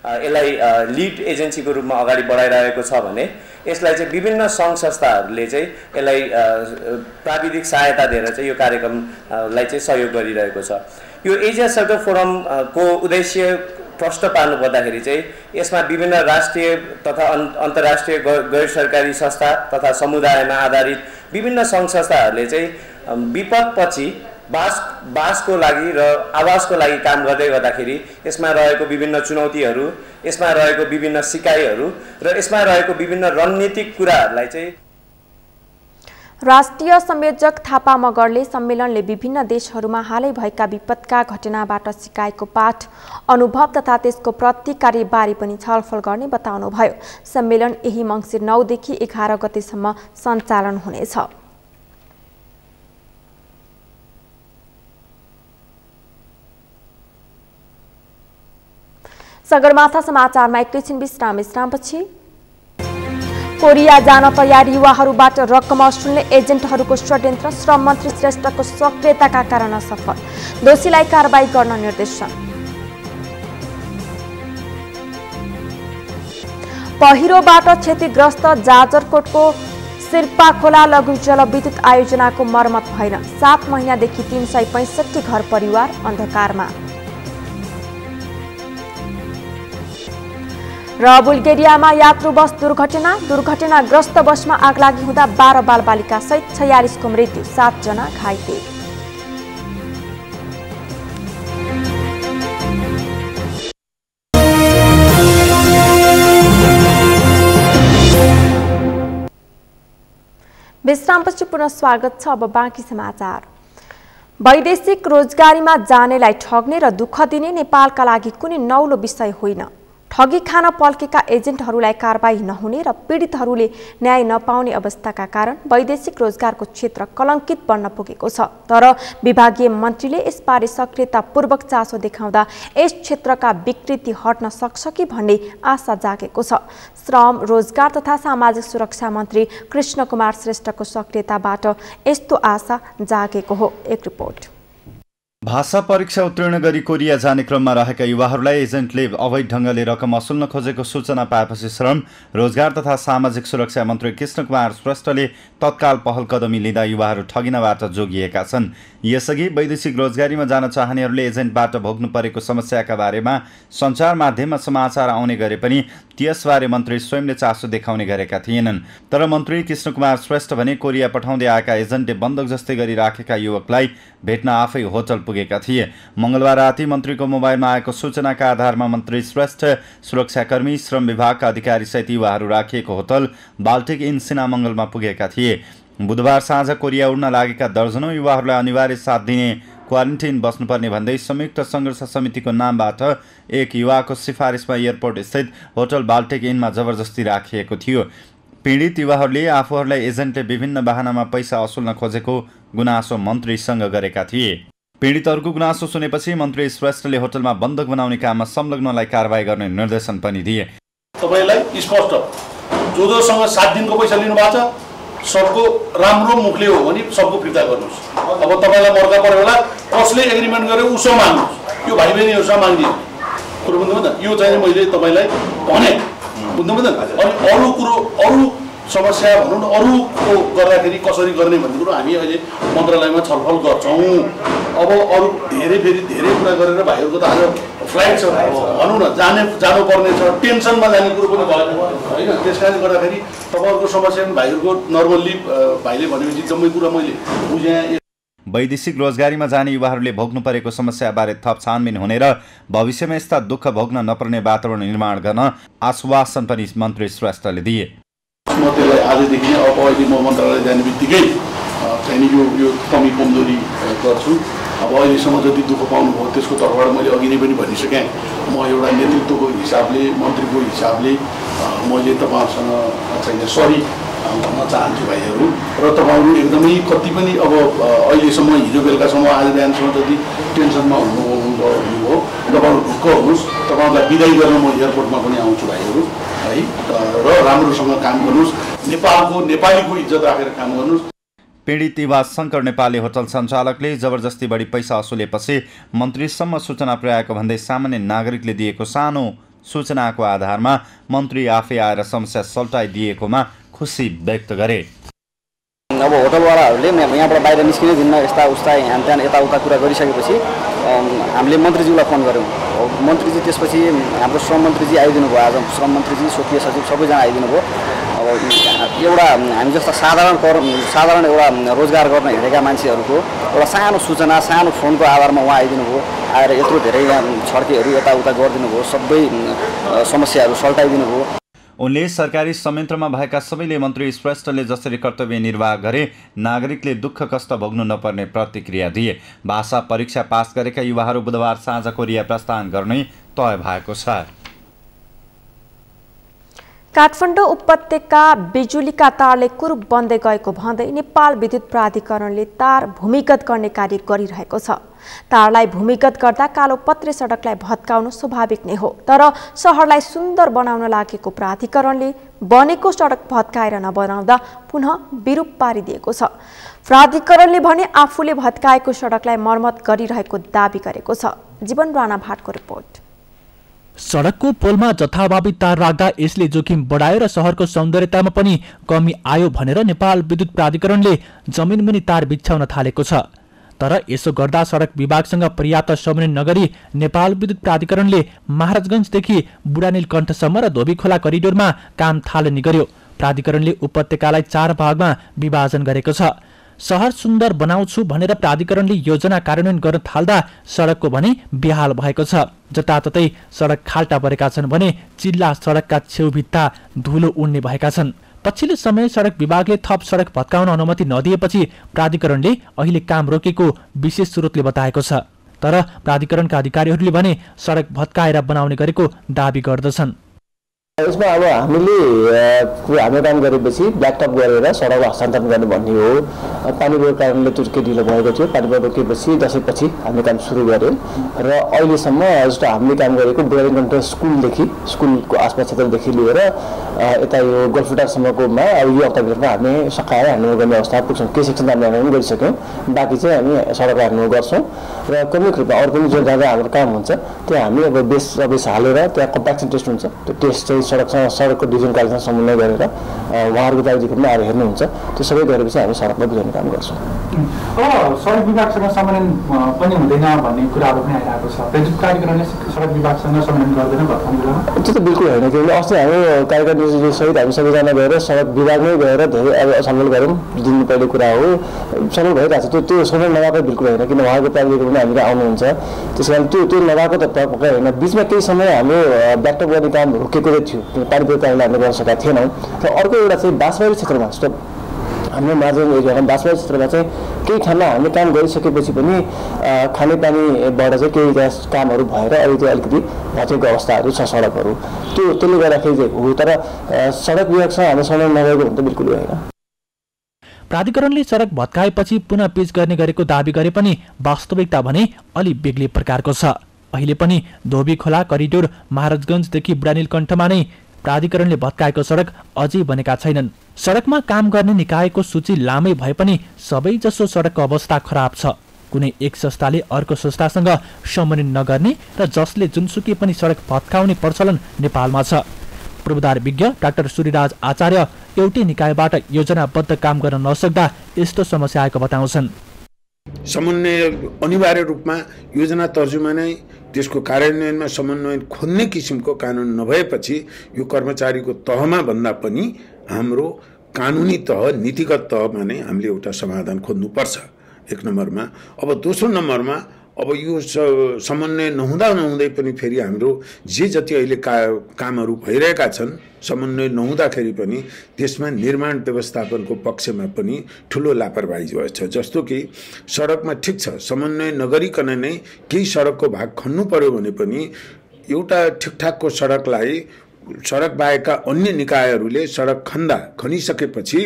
यसलाई लिड एजेन्सीको रूपमा अगाडि बढाइरहेको छ भने यसलाई चाहिँ विभिन्न संघ संस्थाहरूले चाहिँ यसलाई प्राविधिक सहायता दिएर चाहिँ यो कार्यक्रमलाई चाहिँ सहयोग गरिरहेको छ। यो एसिया सेल्टर फोरम को उद्देश्य प्रश्न पार्नु पर्दाखेरि चाहिँ यसमा विभिन्न राष्ट्रिय तथा अन्तर्राष्ट्रिय गैर सरकारी संस्था तथा समुदायमा आधारित विभिन्न संघ संस्थाहरूले चाहिँ विपदपछि बासको लागि र आवासको लागि काम गर्दै गर्दाखेरि यसमा रहेको विभिन्न चुनौतीहरू, यसमा रहेको विभिन्न सिकाइहरू र यसमा रहेको विभिन्न रणनीतिक कुराहरूलाई चाहिँ राष्ट्रिय संयोजक थापा मगरले सम्मेलनले विभिन्न देशहरूमा हालै भएका विपदका घटनाबाट सिकाएको पाठ, अनुभव तथा त्यसको प्रतिकारबारे पनि छलफल गर्ने बताउनुभयो। सम्मेलन यही मङ्सिर 9 देखि 11 गतेसम्म सञ्चालन हुनेछ। सगरमाथा समाचारमा एकैछिन विश्रामपछि कोरिया जान तयार युवाहरूबाट रकम वसुल्ने एजेन्टहरूको षड्यन्त्र, श्रम मन्त्री श्रेष्ठको सक्रियताका कारण असफल, दोषीलाई कारबाही गर्न निर्देशन। पहिरोबाट क्षतिग्रस्त जाजरकोटको सिर्पा खोला लघु जलविद्युत आयोजनाको मर्मत भएन, 7 महिनादेखि 365 घर परिवार अन्धकारमा। र बुल्गेरियामा यात्रु बस दुर्घटनाग्रस्त बसमा आगलागी हुँदा 12 बालबालिका सहित 46 को मृत्यु, 7 जना घाइते। विश्रामपछि पुनः स्वागत छ। अब बाँकी समाचार। वैदेशिक रोजगारीमा जानेलाई ठग्ने र दुःख दिने नेपालका लागि कुनै नौलो विषय होइन। ठगी खान पल्केका एजेन्टहरूलाई कारबाही नहुने र पीडितहरूले न्याय नपाउने अवस्थाका कारण वैदेशिक रोजगारको क्षेत्र कलङ्कित बन्न पुगेको छ। तर विभागीय मन्त्रीले यसबारे सक्रियतापूर्वक चासो देखाउँदा यस क्षेत्रका विकृति हट्न सक्छ कि भन्ने आशा जागेको छ। श्रम, रोजगार तथा सामाजिक सुरक्षा मन्त्री कृष्ण कुमार श्रेष्ठको सक्रियताबाट यस्तो आशा जागेको हो। एक रिपोर्ट। भाषा परीक्षा उत्तीर्ण गरी कोरिया जाने क्रममा रहेका युवाहरूलाई एजेन्टले अवैध ढङ्गले रकम असुल्न खोजेको सूचना पाएपछि श्रम, रोजगार तथा सामाजिक सुरक्षा मन्त्री कृष्ण कुमार श्रेष्ठले तत्काल पहल कदमी लिँदा युवाहरू ठगिनबाट जोगिएका छन्। यसअघि वैदेशिक रोजगारीमा जान चाहनेहरूले एजेन्टबाट भोग्नु परेको समस्याका बारेमा सञ्चार माध्यममा समाचार आउने गरे पनि त्यसबारे मन्त्री स्वयंले चासो देखाउने गरेका थिएनन्। तर मन्त्री कृष्ण कुमार श्रेष्ठ भने कोरिया पठाउँदै आएका एजेन्टले बन्दक जस्तै गरी राखेका युवकलाई भेट्न आफै होटल पुगेका थिए। मङ्गलबार राति मन्त्रीको मोबाइलमा आएको सूचनाका आधारमा मन्त्री श्रेष्ठ, सुरक्षाकर्मी, श्रम विभागका अधिकारीसहित युवाहरू राखिएको होटल बाल्टिक इन सिनामङ्गलमा पुगेका थिए। बुधबार साँझ कोरिया उड्न लागेका दर्जनौं युवाहरूलाई अनिवार्य 7 दिने क्वारेन्टिन बस्नुपर्ने भन्दै संयुक्त सङ्घर्ष समितिको नामबाट एक युवाको सिफारिसमा एयरपोर्ट स्थित होटल बाल्टिक इनमा जबरजस्ती राखिएको थियो। पीडित युवाहरूले आफूहरूलाई एजेन्टले विभिन्न बहानामा पैसा असुल्न खोजेको गुनासो मन्त्रीसँग गरेका थिए। पीडितहरूको गुनासो सुनेपछि मन्त्री श्रेष्ठले होटलमा बन्दक बनाउने काममा संलग्नलाई कारबाही गर्ने निर्देशन पनि दिए। तपाईलाई स्पष्ट जोसँग 7 दिनको पैसा लिनु भएको छ सबको राम्रो मुखले हो भने सबको फिर्ता गर्नुहोस्। अब तपाईलाई मर्का पर्यो होला कसले एग्रिमेन्ट गर्यो उसो माग्नुहोस्। यो भाइ बहिनीहरूसँग माग्दिनु कुरो बुझ्नुभयो त। यो चाहिँ मैले तपाईलाई भने बुझ्नुभयो त। अनि अरू कुरो अरू समस्या भनौँ न अरूको गर्दाखेरि कसरी गर्ने भन्ने कुरो हामी अहिले मन्त्रालयमा छलफल गर्छौँ। अब अरू धेरै कुरा गरेर भाइहरूको त आज फ्लाइट छ भनौँ न जानुपर्ने छ टेन्सनमा जाने कुरो पनि भयो होइन। त्यस कारणले गर्दाखेरि तपाईँहरूको समस्या भाइहरूको नर्मल्ली भाइले भनेपछि जम्मै कुरा मैले बुझेँ। वैदेशिक रोजगारीमा जाने युवाहरूले भोग्नु परेको समस्याबारे थप छानबिन हुने र भविष्यमा यस्ता दुःख भोग्न नपर्ने वातावरण निर्माण गर्न आश्वासन पनि मन्त्री श्रेष्ठले दिए। म त्यसलाई आजदेखि अब अहिले म मन्त्रालय जाने बित्तिकै चाहिँ यो कमी कमजोरी गर्छु। अब अहिलेसम्म जति दुःख पाउनुभयो त्यसको तर्फबाट मैले अघि नै पनि भनिसकेँ। म एउटा नेतृत्वको हिसाबले मन्त्रीको हिसाबले मैले तपाईँहरूसँग चाहिँ सरी भन्न चाहन्छु भाइहरू र तपाईँहरू एकदमै कति पनि अब अहिलेसम्म हिजो बेलुकासम्म आज बिहानसम्म जति टेन्सनमा हुनुभयो तपाईँहरू ढुक्क हुनुहोस्। तपाईँहरूलाई बिदाई गर्न म एयरपोर्टमा पनि आउँछु भाइहरू है र राम्रोसँग काम गर्नुहोस्। नेपालीको इज्जत राखेर काम गर्नुहोस्। पीडित युवा शङ्कर नेपाली होटल सञ्चालकले जबरजस्ती बढी पैसा असुलेपछि मन्त्रीसम्म सूचना पुर्याएको भन्दै सामान्य नागरिकले दिएको सानो सूचनाको आधारमा मन्त्री आफै आएर समस्या सल्टाइदिएकोमा खुसी व्यक्त गरे। अब होटलवालाहरूले यहाँबाट बाहिर निस्किने दिनमा यस्ता उस्ता यहाँ त्यहाँ यताउता कुरा गरिसकेपछि हामीले मन्त्रीज्यूलाई फोन गऱ्यौँ। मन्त्रीजी त्यसपछि हाम्रो श्रम मन्त्रीजी आइदिनु भयो। आज श्रम मन्त्रीजी, स्वकीय सचिव सबैजना आइदिनु भयो। अब एउटा हामी जस्ता साधारण एउटा रोजगार गर्न हिँडेका मान्छेहरूको एउटा सानो सूचना सानो फोनको आधारमा उहाँ आइदिनु भयो। आएर यत्रो धेरै छड्केहरू यताउता गरिदिनु भयो। सबै समस्याहरू सल्टाइदिनु भयो। उनले सरकारी संयन्त्रमा भएका सबैले मन्त्री श्रेष्ठले जसरी कर्तव्य निर्वाह गरे नागरिकले दुःख कष्ट भोग्नु नपर्ने प्रतिक्रिया दिए। भाषा परीक्षा पास गरेका युवाहरू बुधबार साँझ कोरिया प्रस्थान गर्ने तय भएको छ। काठमाडौँ उपत्यका बिजुलीका तारले कुरूप बन्दै गएको भन्दै नेपाल विद्युत प्राधिकरणले तार भूमिगत गर्ने कार्य गरिरहेको छ। तारलाई भूमिगत गर्दा कालोपत्रे सडकलाई भत्काउनु स्वाभाविक नै हो। तर सहरलाई सुन्दर बनाउन लागेको प्राधिकरणले बनेको सडक भत्काएर नबनाउँदा पुनः विरूप पारिदिएको छ। प्राधिकरणले भने आफूले भत्काएको सडकलाई मर्मत गरिरहेको दाबी गरेको छ। जीवन राणा भाटको रिपोर्ट। सडकको पोलमा जथाभावी तार राख्दा यसले जोखिम बढायो र सहरको सौन्दर्यतामा पनि कमी आयो भनेर नेपाल विद्युत प्राधिकरणले जमिनमुनि तार बिछ्याउन थालेको छ। तर यसो गर्दा सडक विभागसँग पर्याप्त समन्वय नगरी नेपाल विद्युत प्राधिकरणले महाराजगञ्जदेखि बुढानीलकण्ठसम्म र धोबीखोला करिडोरमा काम थालनी गर्यो। प्राधिकरणले उपत्यकालाई 4 भागमा विभाजन गरेको छ। सहर सुन्दर बनाउँछु भनेर प्राधिकरणले योजना कार्यान्वयन गर्न थाल्दा सडकको भने बेहाल भएको छ। जताततै सडक खाल्टा परेका छन् भने चिल्ला सडकका छेउभित्ता धुलो उड्ने भएका छन्। पछिल्लो समय सडक विभागले थप सडक भत्काउन अनुमति नदिएपछि प्राधिकरणले अहिले काम रोकेको विशेष स्रोतले बताएको छ। तर प्राधिकरणका अधिकारीहरूले भने सडक भत्काएर बनाउने गरेको दाबी गर्दछन्। यसमा अब हामीले काम गरेपछि ब्ल्याकटप गरेर सडक हस्तान्तरण गर्ने भन्ने हो। पानी बढेको कारणले त्यो ढिलो भएको थियो। पानी रोकेपछि दसैँपछि हामीले काम सुरु गऱ्यौँ र अहिलेसम्म जस्तो हामीले काम गरेको बोर्डिङ कन्ट्रोल स्कुलको आसपास क्षेत्रदेखि लिएर यता यो गल्फुटासम्मकोमा अब यो हप्ताभित्रमा हामी सकाएर ह्यान्डओभर गर्ने अवस्था पुग्छौँ। केही सेक्सन हामीले ह्यान्डओभर गरिसक्यौँ, बाँकी चाहिँ हामी सडक ह्यान्डओभर गर्छौँ र क्रमिक रूपमा अरू पनि जो जग्गा हाम्रो काम हुन्छ त्यहाँ हामी अब बेस हालेर त्यहाँ कम्प्याक्सन टेस्ट हुन्छ। त्यो टेस्ट चाहिँ सडकको डिभिजन कार्यसँग समन्वय गरेर उहाँहरूको प्राविधिकमा आएर हेर्नुहुन्छ। त्यो सबै गरेपछि हामी सडकलाई बुझाउने काम गर्छौँ। अब सडक विभागसँग समन्वयन पनि हुँदैन भन्ने कुराहरू पनि आइरहेको छ। विद्युत प्राधिकरणले सडक विभागसँग समन्वयन गर्दैन भन्ने त्यो त बिल्कुल होइन। किनभने अस्ति हामी कार्यकारी सहित हामी सबैजना गएर सडक विभागमै गएर धेरै अब छलफल गऱ्यौँ। दिन पहिले कुरा हो, छलफल भइरहेको छ। त्यो समन्वय नभएको बिल्कुल होइन, किन उहाँको प्राविधिक पनि हामीलाई आउनुहुन्छ। त्यस कारण त्यो नभएको त पक्कै होइन। बिचमा केही समय हाम्रो ब्याकटप गर्ने काम रोकेको थियो, पानी परेको कारणले हामीले गर्न सकेका थिएनौँ। र अर्को एउटा चाहिँ बाँसबारी क्षेत्रमा जस्तो हाम्रो माझमा एरियामा बाँसबारी क्षेत्रमा चाहिँ केही ठाउँमा हामीले काम गरिसकेपछि पनि खानेपानीबाट चाहिँ केही कामहरू भएर अहिले त्यो अलिकति भत्केको अवस्थाहरू छ सडकहरू। त्यसले गर्दाखेरि चाहिँ हो। तर सडक विभागसँग हामी समन्वय नगरेको भने त बिल्कुलै होइन। प्राधिकरणले सडक भत्काएपछि पुनः पिच गर्ने गरेको दाबी गरे पनि वास्तविकता भने अलि बेग्लै प्रकारको छ। अहिले पनि धोबी खोला करिडोर महाराजगञ्जदेखि बुढानीलकण्ठमा नै प्राधिकरणले भत्काएको सडक अझै बनेका छैनन्। सडकमा काम गर्ने निकायको सूची लामै भए पनि सबैजसो सडकको अवस्था खराब छ। कुनै एक संस्थाले अर्को संस्थासँग समन्वय नगर्ने र जसले जुनसुकै पनि सडक भत्काउने प्रचलन नेपालमा छ। पूर्वाधार विज्ञ डाक्टर सूर्यराज आचार्य एउटै निकायबाट योजनाबद्ध काम गर्न नसक्दा यस्तो समस्या आएको बताउँछन्। समन्वय अनिवार्य रूपमा योजना तर्जुमा नै त्यसको कार्यान्वयनमा समन्वय खोज्ने किसिमको कानुन नभएपछि यो कर्मचारीको तहमा भन्दा पनि हाम्रो कानुनी तह नीतिगत तहमा नै हामीले एउटा समाधान खोज्नुपर्छ एक नम्बरमा। अब दोस्रो नम्बरमा अब यो समन्वय नहुँदै पनि फेरि हाम्रो जे जति अहिले कामहरू भइरहेका छन् समन्वय नहुँदाखेरि पनि त्यसमा निर्माण व्यवस्थापनको पक्षमा पनि ठुलो लापरवाही छ। जस्तो कि सडकमा ठिक छ समन्वय नगरिकन नै केही सडकको भाग खन्नु पर्यो भने पनि एउटा ठिकठाकको सडकलाई सडक बाहेकका अन्य निकायहरूले सडक खनिसकेपछि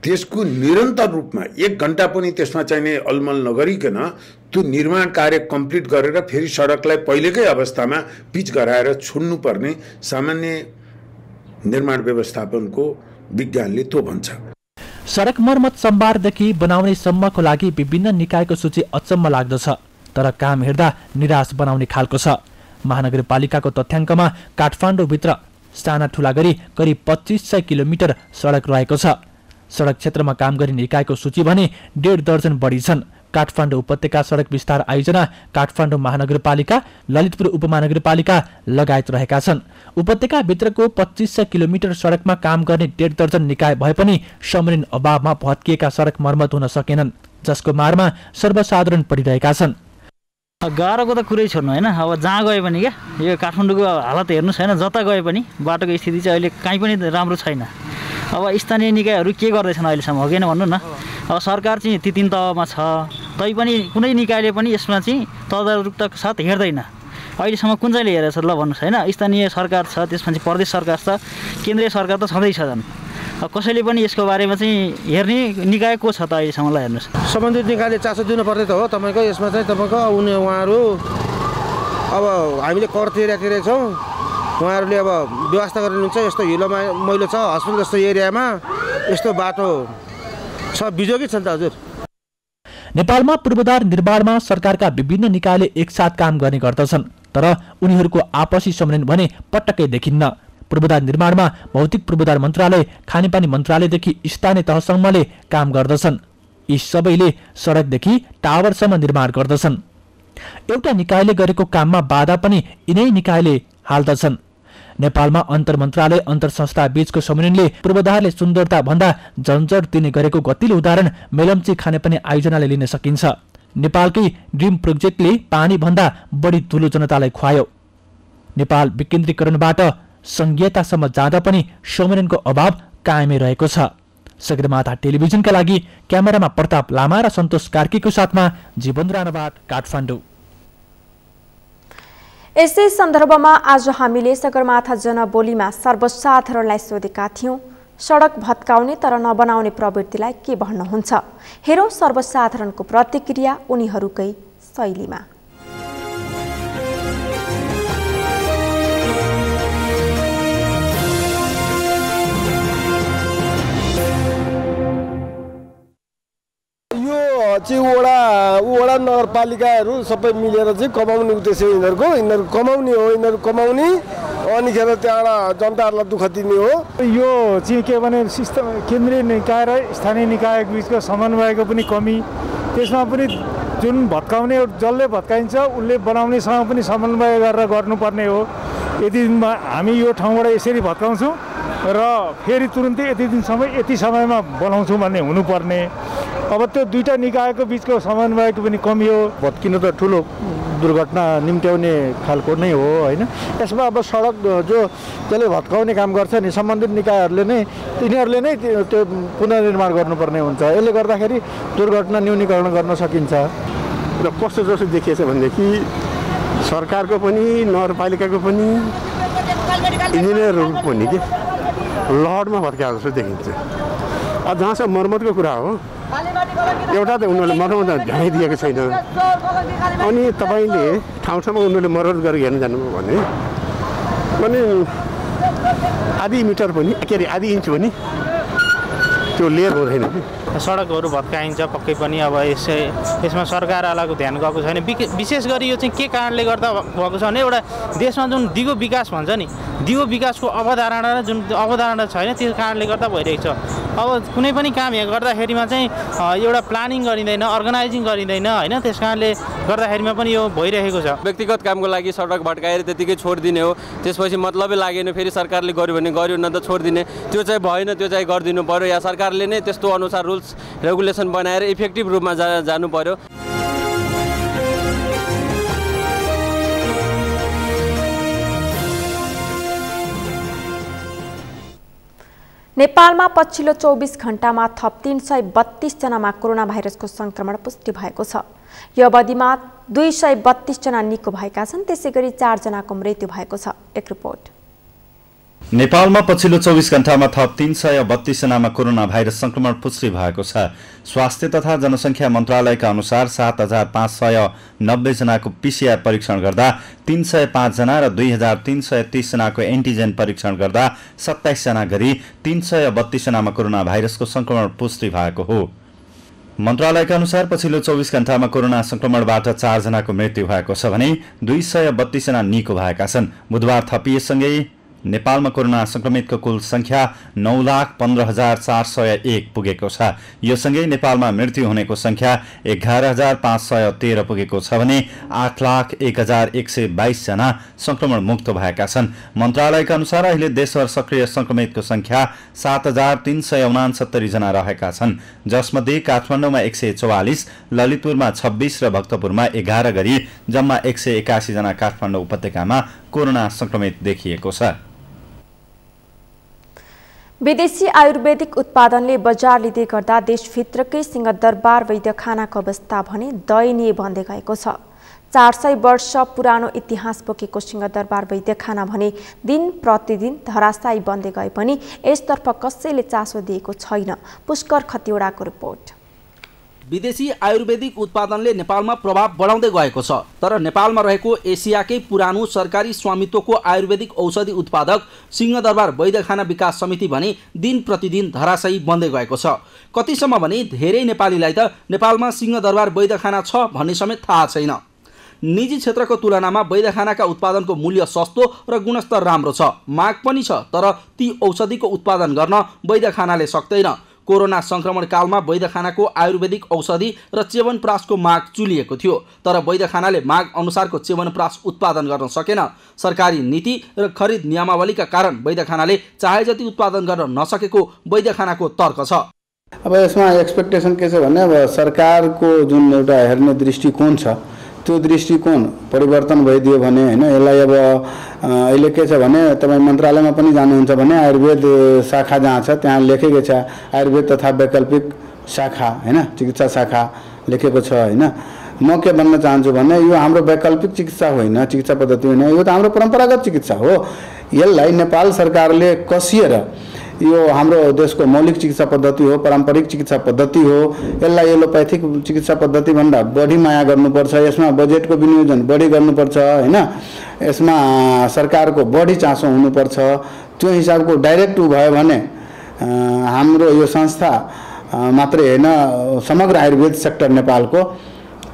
त्यसको निरन्तर रूपमा 1 घण्टा पनि त्यसमा चाहिने अलमल नगरिकन त्यो निर्माण कार्य कम्प्लिट गरेर फेरि सडकलाई पहिलेकै अवस्थामा पिच गराएर छोड्नुपर्ने सामान्य निर्माण व्यवस्थापनको विज्ञानले त्यो भन्छ। सडक मर्मत सम्बारदेखि बनाउने सम्मको लागि विभिन्न निकायको सूची अचम्म लाग्दछ, तर काम हेर्दा निराश बनाउने खालको छ। महानगरपालिकाको तथ्याङ्कमा काठमाडौँभित्र साना ठुला गरी करिब 2500 किलोमिटर सडक रहेको छ। सडक क्षेत्रमा काम गर्ने निकायको सूची भने 1.5 दर्जन बढी छन्। काठमाडौँ उपत्यका सडक विस्तार आयोजना, काठमाडौँ महानगरपालिका, ललितपुर उपमहानगरपालिका लगायत रहेका छन्। उपत्यकाभित्रको 2500 किलोमिटर सडकमा काम गर्ने 1.5 दर्जन निकाय भए पनि समन्वय अभावमा भत्किएका सडक मर्मत हुन सकेनन्, जसको मारमा सर्वसाधारण परिरहेका छन्। गाह्रोको त कुरै छोड्नु होइन। अब जहाँ गए पनि क्या यो काठमाडौँको हालत हेर्नुहोस् होइन, जता गए पनि बाटोको स्थिति चाहिँ अहिले कहीँ पनि राम्रो छैन। अब स्थानीय निकायहरू के गर्दैछन् अहिलेसम्म, हो कि भन्नु न। अब सरकार चाहिँ ती 3 तहमा छ, तैपनि कुनै निकायले पनि यसमा चाहिँ तदारुकताको साथ हेर्दैन। अहिलेसम्म कुन चाहिँले हेरेछ ल भन्नुहोस् होइन। स्थानीय सरकार छ, त्यसपछि प्रदेश सरकार छ, केन्द्रीय सरकार त छँदैछ झन्। कसैले पनि यसको बारेमा चाहिँ हेर्ने निकाय को छ त अहिलेसम्म ल हेर्नुहोस्। सम्बन्धित निकायले चासो दिनु पर्ने त हो तपाईँको। यसमा चाहिँ तपाईँको उहाँहरू अब हामीले कर तिरेका छौँ, उहाँहरूले अब व्यवस्था गरिदिनुहुन्छ। यस्तो हिलो मैलो छ, हस्पिटल जस्तो एरियामा यस्तो बाटो छ, बिजोगी छ नि त हजुर। नेपालमा पूर्वाधार निर्माणमा सरकारका विभिन्न निकायले एकसाथ काम गर्ने गर्दछन्, तर उनीहरूको आपसी समन्वय भने पटक्कै देखिन्न। पूर्वाधार निर्माणमा भौतिक पूर्वाधार मन्त्रालय, खानेपानी मन्त्रालयदेखि स्थानीय तहसम्मले काम गर्दछन्। यी सबैले सडकदेखि टावरसम्म निर्माण गर्दछन्। एउटा निकायले गरेको काममा बाधा पनि यिनै निकायले हाल्दछन्। नेपालमा अन्तर मन्त्रालय अन्तर संस्था बीचको समन्वयले पूर्वाधारले सुन्दरता भन्दा जन्जट दिने गरेको गतिलो उदाहरण मेलम्ची खानेपानी आयोजनाले लिन सकिन्छ। नेपालकै ड्रिम प्रोजेक्टले पानी भन्दा बढी धुलो जनतालाई खुवायो। नेपाल विकेन्द्रीकरणबाट संघीयतासम्म जाँदा पनि समन्वयको अभाव कायमै रहेको छ। सगरमाथा टेलिभिजनका लागि क्यामेरामा प्रताप लामा र सन्तोष कार्कीको साथमा जीवन राणाबाट काठमाडौँ। यसै सन्दर्भमा आज हामीले सगरमाथा जनबोलीमा सर्वसाधारणलाई सोधेका थियौं, सडक भत्काउने तर नबनाउने प्रवृत्तिलाई के भन्नुहुन्छ? हेरौं सर्वसाधारणको प्रतिक्रिया उनीहरूकै शैलीमा। चाहिँ वडा नगरपालिकाहरू सबै मिलेर चाहिँ कमाउने उद्देश्य यिनीहरूको कमाउने हो, यिनीहरू कमाउने अनिखेर त्यहाँबाट जनताहरूलाई दुःख दिने हो। यो चाहिँ के भने सिस्टम केन्द्रीय निकाय र स्थानीय निकाय बिचको समन्वयको पनि कमी, त्यसमा पनि जुन भत्काउने जसले भत्काइन्छ उसले बनाउनेसँग पनि समन्वय गरेर गर्नुपर्ने हो। यति दिनमा हामी यो ठाउँबाट यसरी भत्काउँछौँ र फेरि तुरुन्तै यति समयमा बनाउँछौँ भन्ने हुनुपर्ने। अब त्यो दुईटा निकायको बिचको समन्वयको पनि कमी हो। भत्किनु त ठुलो दुर्घटना निम्त्याउने खालको नै हो होइन। यसमा अब सडक जो जसले भत्काउने काम गर्छ नि सम्बन्धित निकायहरूले नै तिनीहरूले नै त्यो पुनर्निर्माण गर्नुपर्ने हुन्छ। यसले गर्दाखेरि दुर्घटना न्यूनीकरण गर्न सकिन्छ। र कस्तो जस्तो देखिएछ भनेदेखि सरकारको पनि नगरपालिकाको पनि इन्जिनियरहरू पनि के लहरमा भत्काएको जस्तो देखिन्छ। अब जहाँसम्म मर्मतको कुरा हो, एउटा त उनीहरूले मर्मत ध्यानै दिएको छैन। अनि तपाईँले ठाउँ ठाउँमा उनीहरूले मर्मत गरेर हेर्न जानुभयो भने आधी मिटर पनि के अरे आधी इन्च पनि त्यो लेयर हुँदैन कि। सडकहरू भत्काइन्छ पक्कै पनि। अब यसमा सरकारवालाको ध्यान गएको छैन। विशेष गरी यो चाहिँ के कारणले गर्दा भएको छ भने एउटा देशमा जुन दिगो विकास भन्छ नि, दिगो विकासको अवधारणा र जुन अवधारणा छैन त्यो कारणले गर्दा भइरहेको छ। अब कुनै पनि काम यहाँ गर्दाखेरिमा चाहिँ एउटा प्लानिङ गरिँदैन, अर्गनाइजिङ गरिँदैन होइन। त्यस कारणले गर्दाखेरिमा पनि यो भइरहेको छ। व्यक्तिगत कामको लागि सडक भत्काएर त्यतिकै छोडिदिने हो, त्यसपछि मतलबै लागेन, फेरि सरकारले गर्यो भने गर्यो न त छोडिदिने, त्यो चाहिँ भएन, त्यो चाहिँ गरिदिनु पर्यो। या सरकारले नै त्यस्तो अनुसार रुल्स रेगुलेसन बनाएर इफेक्टिभ रूपमा जानु पर्यो। नेपालमा पछिल्लो 24 घण्टामा थप 332 जनामा कोरोना भाइरसको संक्रमण पुष्टि भएको छ। यो अवधिमा 232 जना निको भएका छन्। त्यसैगरी 4 जनाको मृत्यु भएको छ। एक रिपोर्ट। नेपालमा पछिल्लो 24 घण्टामा थप 332 जनामा कोरोना भाइरस संक्रमण पुष्टि भएको छ। स्वास्थ्य तथा जनसङ्ख्या मन्त्रालयका अनुसार 7590 जनाको पीसीआर परीक्षण गर्दा 305 जना र 2330 जनाको एन्टिजेन परीक्षण गर्दा 27 जना गरी 332 जनामा कोरोना भाइरसको संक्रमण पुष्टि भएको हो। मन्त्रालयका अनुसार पछिल्लो 24 घण्टामा कोरोना संक्रमणबाट 4 जनाको मृत्यु भएको छ भने 232 जना निको भएका छन्। बुधबार थपिएसँगै नेपालमा कोरोना संक्रमितको कुल संख्या 9,15,401 पुगेको छ। यो सँगै नेपालमा मृत्यु हुनेको संख्या 11,513 पुगेको छ भने 8,01,122 जना संक्रमण मुक्त भएका छन्। मन्त्रालयका अनुसार अहिले देशभर सक्रिय संक्रमितको संख्या 7,369 जना रहेका छन्, जसमध्ये काठमाडौँमा 144, ललितपुरमा 26 र भक्तपुरमा 11 गरी जम्मा 181 जना काठमाडौँ उपत्यकामा कोरोना संक्रमित देखिएको छ। विदेशी आयुर्वेदिक उत्पादनले बजार लिँदै गर्दा देशभित्रकै सिंहदरबार वैद्यखानाको अवस्था भने दयनीय बन्दै गएको छ। 400 वर्ष पुरानो इतिहास बोकेको सिंहदरबार वैद्यखाना भने दिन प्रतिदिन धराशायी बन्दै गए पनि यसतर्फ कसैले चासो दिएको छैन। पुष्कर खतिवडाको रिपोर्ट। विदेशी आयुर्वेदिक उत्पादनले नेपालमा प्रभाव बढाउँदै गएको छ, तर नेपालमा रहेको एसियाकै पुरानो सरकारी स्वामित्वको आयुर्वेदिक औषधि उत्पादक सिंहदरबार वैद्यखाना विकास समिति भने दिन प्रतिदिन धराशायी बन्दै गएको छ। कतिसम्म भने धेरै नेपालीलाई त नेपालमा सिंहदरबार वैद्यखाना छ भन्ने समेत थाहा छैन। निजी क्षेत्रको तुलनामा वैद्यखानाका उत्पादनको मूल्य सस्तो र गुणस्तर राम्रो छ, माग पनि छ, तर ती औषधिको उत्पादन गर्न वैद्यखानाले सक्दैन। कोरोना संक्रमण कालमा वैद्यखानाको आयुर्वेदिक औषधि र च्यवनप्राशको माग चुलिएको थियो, तर वैद्यखानाले माग अनुसारको च्यवनप्राश उत्पादन गर्न सकेन। सरकारी नीति र खरिद नियमावलीका कारण वैद्यखानाले चाहे जति उत्पादन गर्न नसकेको वैद्यखानाको तर्क छ। अब यसमा एक्सपेक्टेसन के छ भने अब सरकारको जुन एउटा हेर्ने दृष्टिकोण छ त्यो दृष्टिकोण परिवर्तन भइदियो भने हैन, यसलाई अब अहिले के छ भने तपाईँ मन्त्रालयमा पनि जानुहुन्छ भने आयुर्वेद शाखा जहाँ छ त्यहाँ लेखेको छ आयुर्वेद तथा वैकल्पिक शाखा हैन, चिकित्सा शाखा लेखेको छ हैन। म के भन्न चाहन्छु भने यो हाम्रो वैकल्पिक चिकित्सा होइन, चिकित्सा पद्धति होइन, यो त हाम्रो परम्परागत चिकित्सा हो। यसलाई नेपाल सरकारले कसिएर यो हाम्रो देशको मौलिक चिकित्सा पद्धति हो, पारम्परिक चिकित्सा पद्धति हो, यसलाई एलोप्याथिक चिकित्सा पद्धति भन्दा बढी माया गर्नुपर्छ, यसमा बजेटको विनियोजन बढी गर्नुपर्छ हैन, यसमा सरकारको बढी चासो हुनुपर्छ। त्यो हिसाबको डाइरेक्ट भयो भने हाम्रो यो संस्था मात्रै हैन समग्र आयुर्वेद सेक्टर नेपालको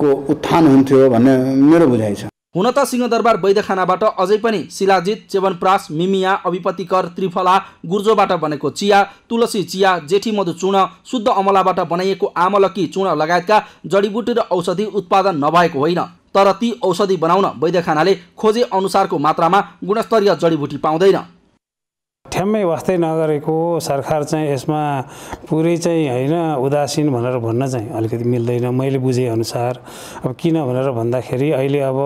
उत्थान हुन्थ्यो भन्ने मेरो बुझाइ छ। हुन त सिंहदरबार वैद्यखानाबाट अझै पनि शिलाजित, च्यवनप्राश, मिमिया, अभिपतिकर, त्रिफला, गुर्जोबाट बनेको चिया, तुलसी चिया, जेठी मधु चूर्ण, शुद्ध अमलाबाट बनाइएको आमलकी चूर्ण लगायतका जडीबुटी र औषधि उत्पादन नभएको होइन, तर ती औषधि बनाउन वैद्यखानाले खोजे अनुसारको मात्रामा गुणस्तरीय जडीबुटी पाउँदैन। ठ्याम्मै वास्तै नगरेको सरकार चाहिँ यसमा पुरै चाहिँ होइन उदासीन भनेर भन्न चाहिँ अलिकति मिल्दैन मैले बुझेअनुसार। अब किन भनेर भन्दाखेरि अहिले अब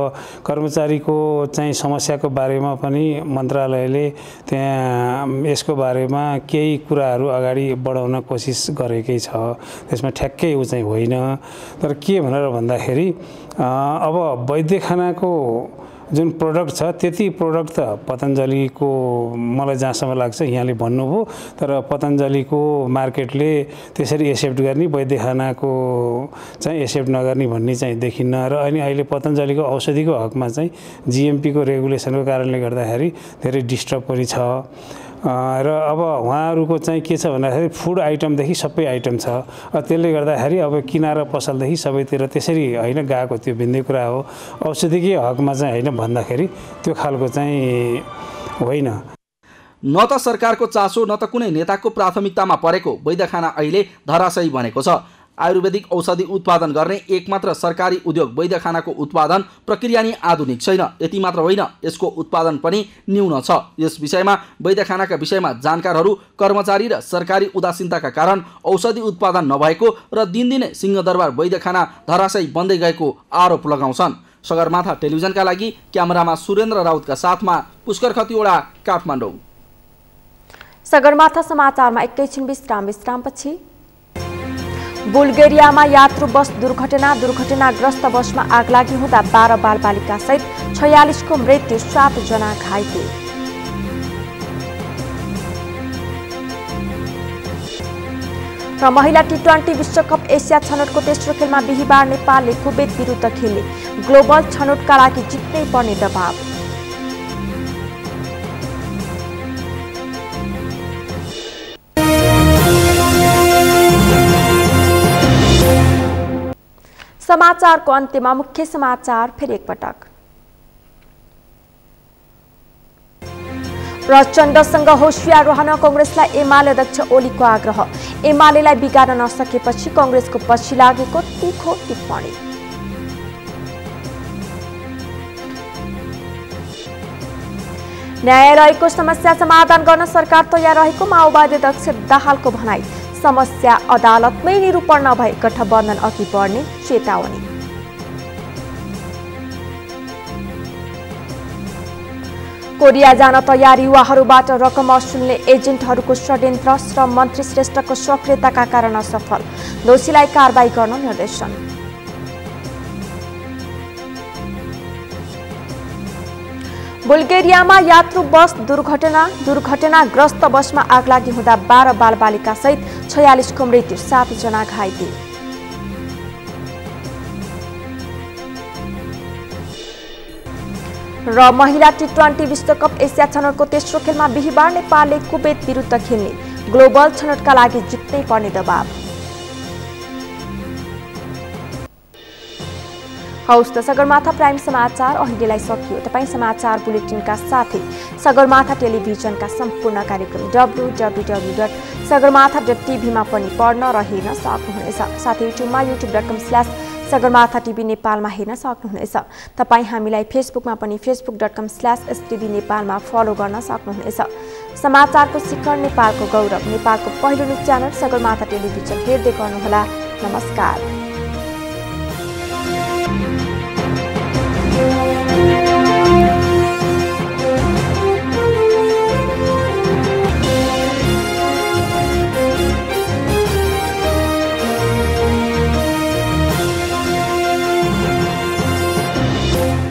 कर्मचारीको चाहिँ समस्याको बारेमा पनि मन्त्रालयले त्यहाँ यसको बारेमा केही कुराहरू अगाडि बढाउन कोसिस गरेकै छ, त्यसमा ठ्याक्कै उ चाहिँ होइन। तर के भनेर भन्दाखेरि अब वैद्यखानाको जुन प्रोडक्ट छ त्यति प्रोडक्ट त पतञ्जलिको मलाई जहाँसम्म लाग्छ यहाँले भन्नुभयो, तर पतञ्जलिको मार्केटले त्यसरी एक्सेप्ट गर्ने, वैद्यखानाको चाहिँ एक्सेप्ट नगर्ने भन्ने चाहिँ देखिन्न। र अनि अहिले पतञ्जलिको औषधिको हकमा चाहिँ जिएमपीको रेगुलेसनको कारणले गर्दाखेरि धेरै डिस्टर्ब पनि छ। र अब उहाँहरूको चाहिँ के छ भन्दाखेरि फुड आइटमदेखि सबै आइटम छ, त्यसले गर्दाखेरि अब किनारा पसलदेखि सबैतिर त्यसरी होइन गएको त्यो भिन्दै कुरा हो। औषधिकै हकमा चाहिँ होइन भन्दाखेरि त्यो खालको चाहिँ होइन। न त सरकारको चासो न त कुनै नेताको प्राथमिकतामा परेको वैद्यखाना अहिले धराशयी बनेको छ। आयुर्वेदिक औषधि उत्पादन गर्ने एकमात्र सरकारी उद्योग वैद्यखानाको उत्पादन प्रक्रिया नै आधुनिक छैन। यति मात्र होइन, यसको उत्पादन पनि न्यून छ। यस विषयमा वैद्यखानाका विषयमा जानकारहरू, कर्मचारी र सरकारी उदासीनताका कारण औषधि उत्पादन नभएको र दिनदिनै सिंहदरबार वैद्यखाना धराशयी बन्दै गएको आरोप लगाउँछन्। सगरमाथा टेलिभिजनका लागि क्यामेरामा सुरेन्द्र राउतका साथमा पुष्कर खतिवडा, काठमाडौँ। सगरमाथा समाचारमा एकैछिन विश्रामपछि बुल्गेरियामा यात्रु बस दुर्घटनाग्रस्त बसमा आगलागी हुँदा 12 बालबालिका सहित 46 को मृत्यु, 7 जना घाइते। र महिला टी20 विश्वकप एसिया छनौटको तेस्रो खेलमा बिहीबार नेपालले कुवेत विरुद्ध खेले, ग्लोबल छनौटका लागि जित्नै पर्ने दबाव। समाचारको अन्त्यमा मुख्य समाचार फेरि एकपटक। प्रचण्डसँग होसियार रहन कांग्रेसलाई एमाले अध्यक्ष ओलीको आग्रह, एमालेलाई बिगार्न नसकेपछि कांग्रेसको पछि लागेको तीखो टिप्पणी। न्यायालयको समस्या समाधान गर्न सरकार तयार रहेको माओवादी अध्यक्ष दाहालको भनाई, समस्या अदालतमै निरूपण नभए गठबन्धन अघि बढ्ने चेतावनी। कोरिया जान तयार युवाहरूबाट रकम असुल्ने एजेन्टहरूको षड्यन्त्र, श्रम मन्त्री श्रेष्ठको सक्रियताका कारण असफल, दोषीलाई कारबाही गर्न निर्देशन। बुल्गेरियामा यात्रु बस दुर्घटनाग्रस्त बसमा आगलागी हुँदा 12 बालबालिका सहित 46 को मृत्यु, 7 जना घाइते। र महिला टी20 विश्वकप एसिया छनौटको तेस्रो खेलमा बिहीबार नेपालले कुवेत विरुद्ध खेल्ने, ग्लोबल छनौटका लागि जित्नै पर्ने दबाव। हौस् त सगरमाथा प्राइम समाचार अहिलेलाई सकियो। तपाईँ समाचार बुलेटिनका साथै सगरमाथा टेलिभिजनका सम्पूर्ण कार्यक्रम www.sagarmatha.tv मा पनि पढ्न र हेर्न सक्नुहुनेछ। साथै युट्युबमा youtube.com/सगरमाथा टिभी नेपालमा हेर्न सक्नुहुनेछ। तपाईँ हामीलाई फेसबुकमा पनि facebook.com/stv नेपालमा फलो गर्न सक्नुहुनेछ। समाचारको शिखर, नेपालको गौरव, नेपालको पहिलो न्युज च्यानल सगरमाथा टेलिभिजन हेर्दै गर्नुहोला। नमस्कार।